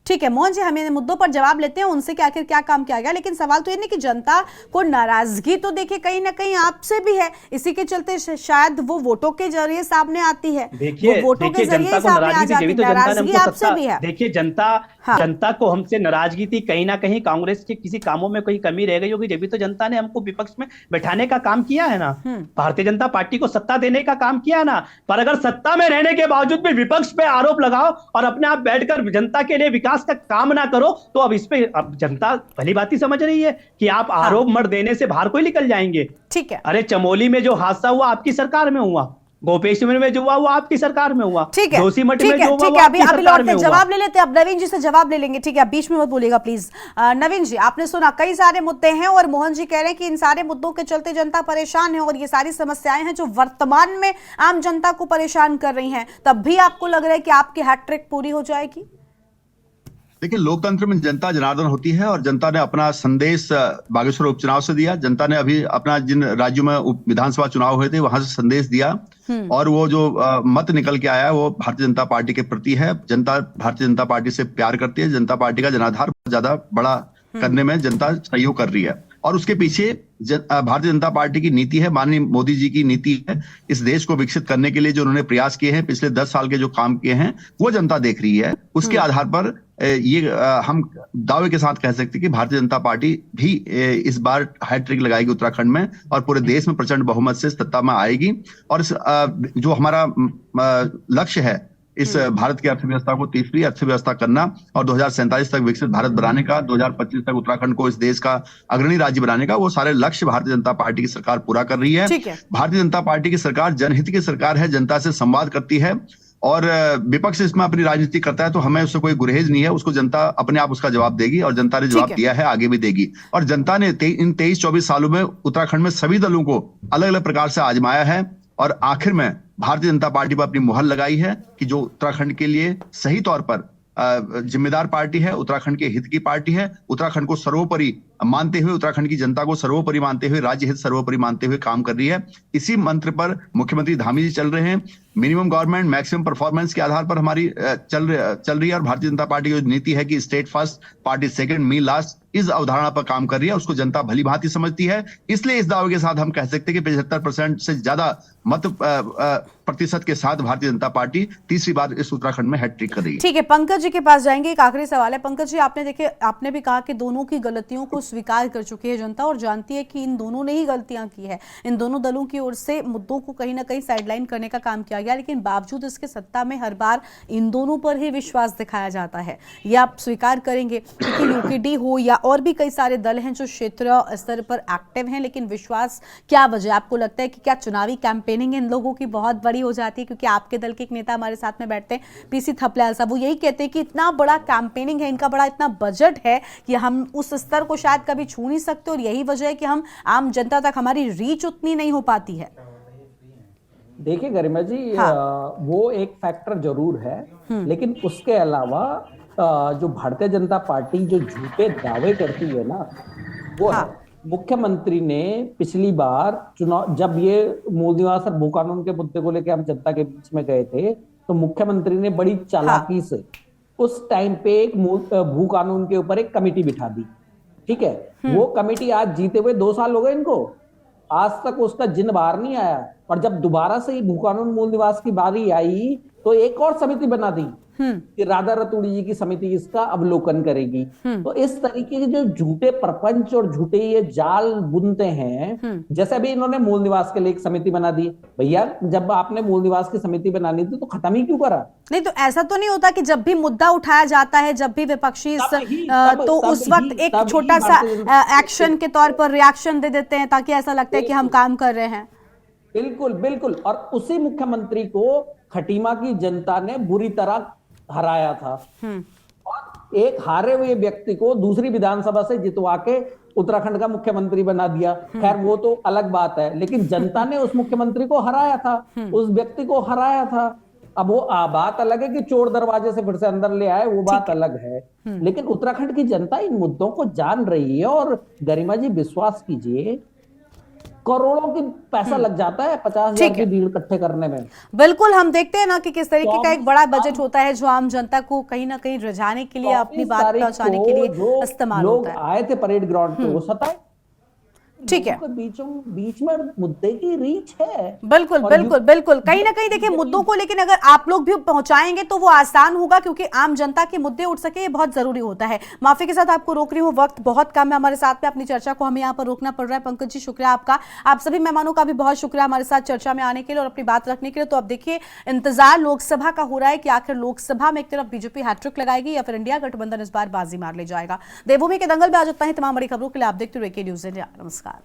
ठीक है मोहन जी, हमें मुद्दों पर जवाब लेते हैं उनसे कि आखिर क्या काम किया गया। लेकिन सवाल तो ये नहीं कि जनता को नाराजगी तो देखिए कहीं ना कहीं आपसे भी है, इसी के चलते शायद वो वोटों के जरिए सामने आती है। देखिए वोटों के जरिए सामने आ जाती है, नाराजगी आपसे भी है। देखिए जनता को हमसे नाराजगी थी, कहीं ना कहीं कांग्रेस के किसी कामों में कोई कमी रह गई होगी, जब भी तो जनता ने हमको विपक्ष में बैठाने का काम किया है ना, भारतीय जनता पार्टी को सत्ता देने का काम किया है ना। पर अगर सत्ता में रहने के बावजूद भी विपक्ष पे आरोप लगाओ और अपने आप बैठकर जनता के लिए विकास का काम ना करो, तो अब इस पे अब जनता भली बात ही समझ रही है कि आप आरोप मत देने से बाहर कोई निकल जाएंगे। ठीक है। अरे चमोली में जो हादसा हुआ आपकी सरकार में हुआ, गोपेश्वर में जो हुआ वो आपकी सरकार में हुआ, ठीक है, जोशीमठ में जो हुआ ठीक है। अभी लौटते जवाब ले लेते हैं, अब नवीन जी से जवाब ले लेंगे। ठीक है, बीच में मत बोलिएगा प्लीज। नवीन जी, आपने सुना कई सारे मुद्दे हैं और मोहन जी कह रहे हैं कि इन सारे मुद्दों के चलते जनता परेशान है और ये सारी समस्याएं हैं जो वर्तमान में आम जनता को परेशान कर रही हैं। तब भी आपको लग रहा है कि आपकी हैट्रिक पूरी हो जाएगी? देखिए, लोकतंत्र में जनता जनार्दन होती है और जनता ने अपना संदेश बागेश्वर उपचुनाव से दिया। जनता ने अभी अपना जिन राज्यों में विधानसभा चुनाव हुए थे वहां से संदेश दिया और वो जो मत निकल के आया वो भारतीय जनता पार्टी के प्रति है। जनता भारतीय जनता पार्टी से प्यार करती है, जनता पार्टी का जनाधार बहुत ज्यादा बड़ा करने में जनता सहयोग कर रही है और उसके पीछे भारतीय जनता पार्टी की नीति है, माननीय मोदी जी की नीति है। इस देश को विकसित करने के लिए जो उन्होंने प्रयास किए हैं, पिछले 10 साल के जो काम किए हैं वो जनता देख रही है। उसके आधार पर ये हम दावे के साथ कह सकते हैं कि भारतीय जनता पार्टी भी इस बार हैट्रिक लगाएगी उत्तराखंड में और पूरे देश में प्रचंड बहुमत से सत्ता में आएगी। और जो हमारा लक्ष्य है इस भारत की अर्थव्यवस्था को तीसरी अर्थव्यवस्था करना और 2047 तक विकसित भारत बनाने का, 2025 तक उत्तराखंड को इस देश का अग्रणी राज्य बनाने का, वो सारे लक्ष्य भारतीय जनता पार्टी की सरकार पूरा कर रही है। भारतीय जनता पार्टी की सरकार जनहित की सरकार है, जनता से संवाद करती है। और विपक्ष इसमें अपनी राजनीति करता है तो हमें उससे कोई गुरेज नहीं है, उसको जनता अपने आप उसका जवाब देगी और जनता ने जवाब दिया है, आगे भी देगी। और जनता ने इन 23-24 सालों में उत्तराखंड में सभी दलों को अलग अलग प्रकार से आजमाया है और आखिर में भारतीय जनता पार्टी पर अपनी मुहर लगाई है कि जो उत्तराखंड के लिए सही तौर पर जिम्मेदार पार्टी है, उत्तराखंड के हित की पार्टी है, उत्तराखंड को सर्वोपरि मानते हुए, उत्तराखंड की जनता को सर्वोपरि मानते हुए, राज्य हित सर्वोपरि मानते हुए काम कर रही है। इसी मंत्र पर मुख्यमंत्री धामी जी चल रहे हैं। मिनिमम गवर्नमेंट मैक्सिमम परफॉर्मेंस के आधार पर हमारी चल रही है और भारतीय जनता पार्टी की जो नीति है कि स्टेट फर्स्ट पार्टी सेकंड मी लास्ट, इस अवधारणा पर काम कर रही है। उसको जनता भली भांति समझती है। इसलिए इस दावे के साथ हम कह सकते हैं कि 75% से ज्यादा मत प्रतिशत के साथ भारतीय जनता पार्टी तीसरी बार इस उत्तराखंड में हैट्रिक कर रही है। ठीक है, पंकज जी के पास जाएंगे। एक आखिरी सवाल है पंकज जी, आपने भी कहा कि दोनों की गलतियों को स्वीकार कर चुकी है जनता और जानती है कि इन दोनों ने ही गलतियां की है। इन दोनों दलों की ओर से मुद्दों को कहीं ना कहीं साइडलाइन करने का काम किया गया, लेकिन बावजूद इसके सत्ता में हर बार इन दोनों पर ही विश्वास दिखाया जाता है। ये आप स्वीकार करेंगे? क्योंकि यूकेडी हो या और भी कई सारे दल हैं जो क्षेत्र स्तर पर एक्टिव हैं, लेकिन विश्वास क्या वजह? आपको लगता है कि क्या चुनावी कैंपेनिंग इन लोगों की बहुत बड़ी हो जाती है? क्योंकि आपके दल के एक नेता हमारे साथ में बैठते हैं, पीसी थपलियाल साहब, वो यही कहते हैं कि इतना बड़ा कैंपेनिंग है, इनका बड़ा इतना बजट है कि हम उस स्तर को शायद कभी छू नहीं सकते और यही वजह है कि हम आम जनता तक हमारी रीच उतनी नहीं हो पाती है। देखिए गरिमा जी, वो एक फैक्टर जरूर है, लेकिन उसके अलावा जो भारतीय जनता पार्टी जो झूठे दावे करती है ना, वो है। मुख्यमंत्री ने पिछली बार चुनाव, जब ये मूल निवास और भू कानून के मुद्दे को लेकर हम जनता के बीच में गए थे, तो मुख्यमंत्री ने बड़ी चालाकी से उस टाइम पे एक भू कानून के ऊपर एक कमेटी बिठा दी। ठीक है, वो कमेटी आज जीते हुए 2 साल हो गए इनको, आज तक उसका जिन बाहर नहीं आया। और जब दोबारा से ही भू कानून मूल निवास की बारी आई तो एक और समिति बना दी कि राधा रतूड़ी जी की समिति इसका अवलोकन करेगी। तो इस तरीके के जो झूठे प्रपंच और झूठे ये जाल बुनते हैं, जैसे अभी इन्होंने मूल निवास के लिए एक समिति बना दी। भैया, जब आपने मूल निवास की समिति बनानी थी तो खत्म ही क्यों करा? नहीं तो ऐसा तो नहीं होता कि जब भी मुद्दा उठाया जाता है, जब भी विपक्षी तो उस वक्त एक छोटा सा एक्शन के तौर पर रिएक्शन दे देते हैं ताकि ऐसा लगता है कि हम काम कर रहे हैं। बिल्कुल बिल्कुल। और उसी मुख्यमंत्री को खटीमा की जनता ने बुरी तरह हराया था और एक हारे हुए व्यक्ति को दूसरी विधानसभा से जितवा के उत्तराखंड का मुख्यमंत्री बना दिया। खैर वो तो अलग बात है, लेकिन जनता ने उस मुख्यमंत्री को हराया था, उस व्यक्ति को हराया था। अब वो बात अलग है कि चोर दरवाजे से फिर से अंदर ले आए, वो बात अलग है। लेकिन उत्तराखंड की जनता इन मुद्दों को जान रही है और गरिमा जी विश्वास कीजिए, करोड़ों की पैसा लग जाता है 50,000 की भीड़ इकट्ठे करने में। बिल्कुल, हम देखते हैं ना कि किस तरीके का एक बड़ा बजट होता है जो आम जनता को कहीं ना कहीं रिझाने के लिए, अपनी बात पहुंचाने के लिए इस्तेमाल होता है। लोग आए थे परेड ग्राउंड पे, वो 27 ठीक है, बीच में मुद्दे की रीच है। बिल्कुल बिल्कुल बिल्कुल। कहीं ना कहीं देखिए मुद्दों को, लेकिन अगर आप लोग भी पहुंचाएंगे तो वो आसान होगा, क्योंकि आम जनता के मुद्दे उठ सके, ये बहुत जरूरी होता है। माफी के साथ आपको रोक रही हूँ, वक्त बहुत कम है हमारे साथ में, अपनी चर्चा को हमें यहाँ पर रोकना पड़ रहा है। पंकज जी शुक्रिया आपका, आप सभी मेहमानों का भी बहुत शुक्रिया हमारे साथ चर्चा में आने के लिए और अपनी बात रखने के लिए। तो अब देखिए इंतजार लोकसभा का हो रहा है कि आखिर लोकसभा में एक तरफ बीजेपी हैट्रिक लगाएगी या फिर इंडिया गठबंधन इस बार बाजी मार ले जाएगा। देवभूमि के दंगल में आज इतना ही। तमाम बड़ी खबरों के लिए आप देखते रहिए के न्यूज़ इंडिया। नमस्कार।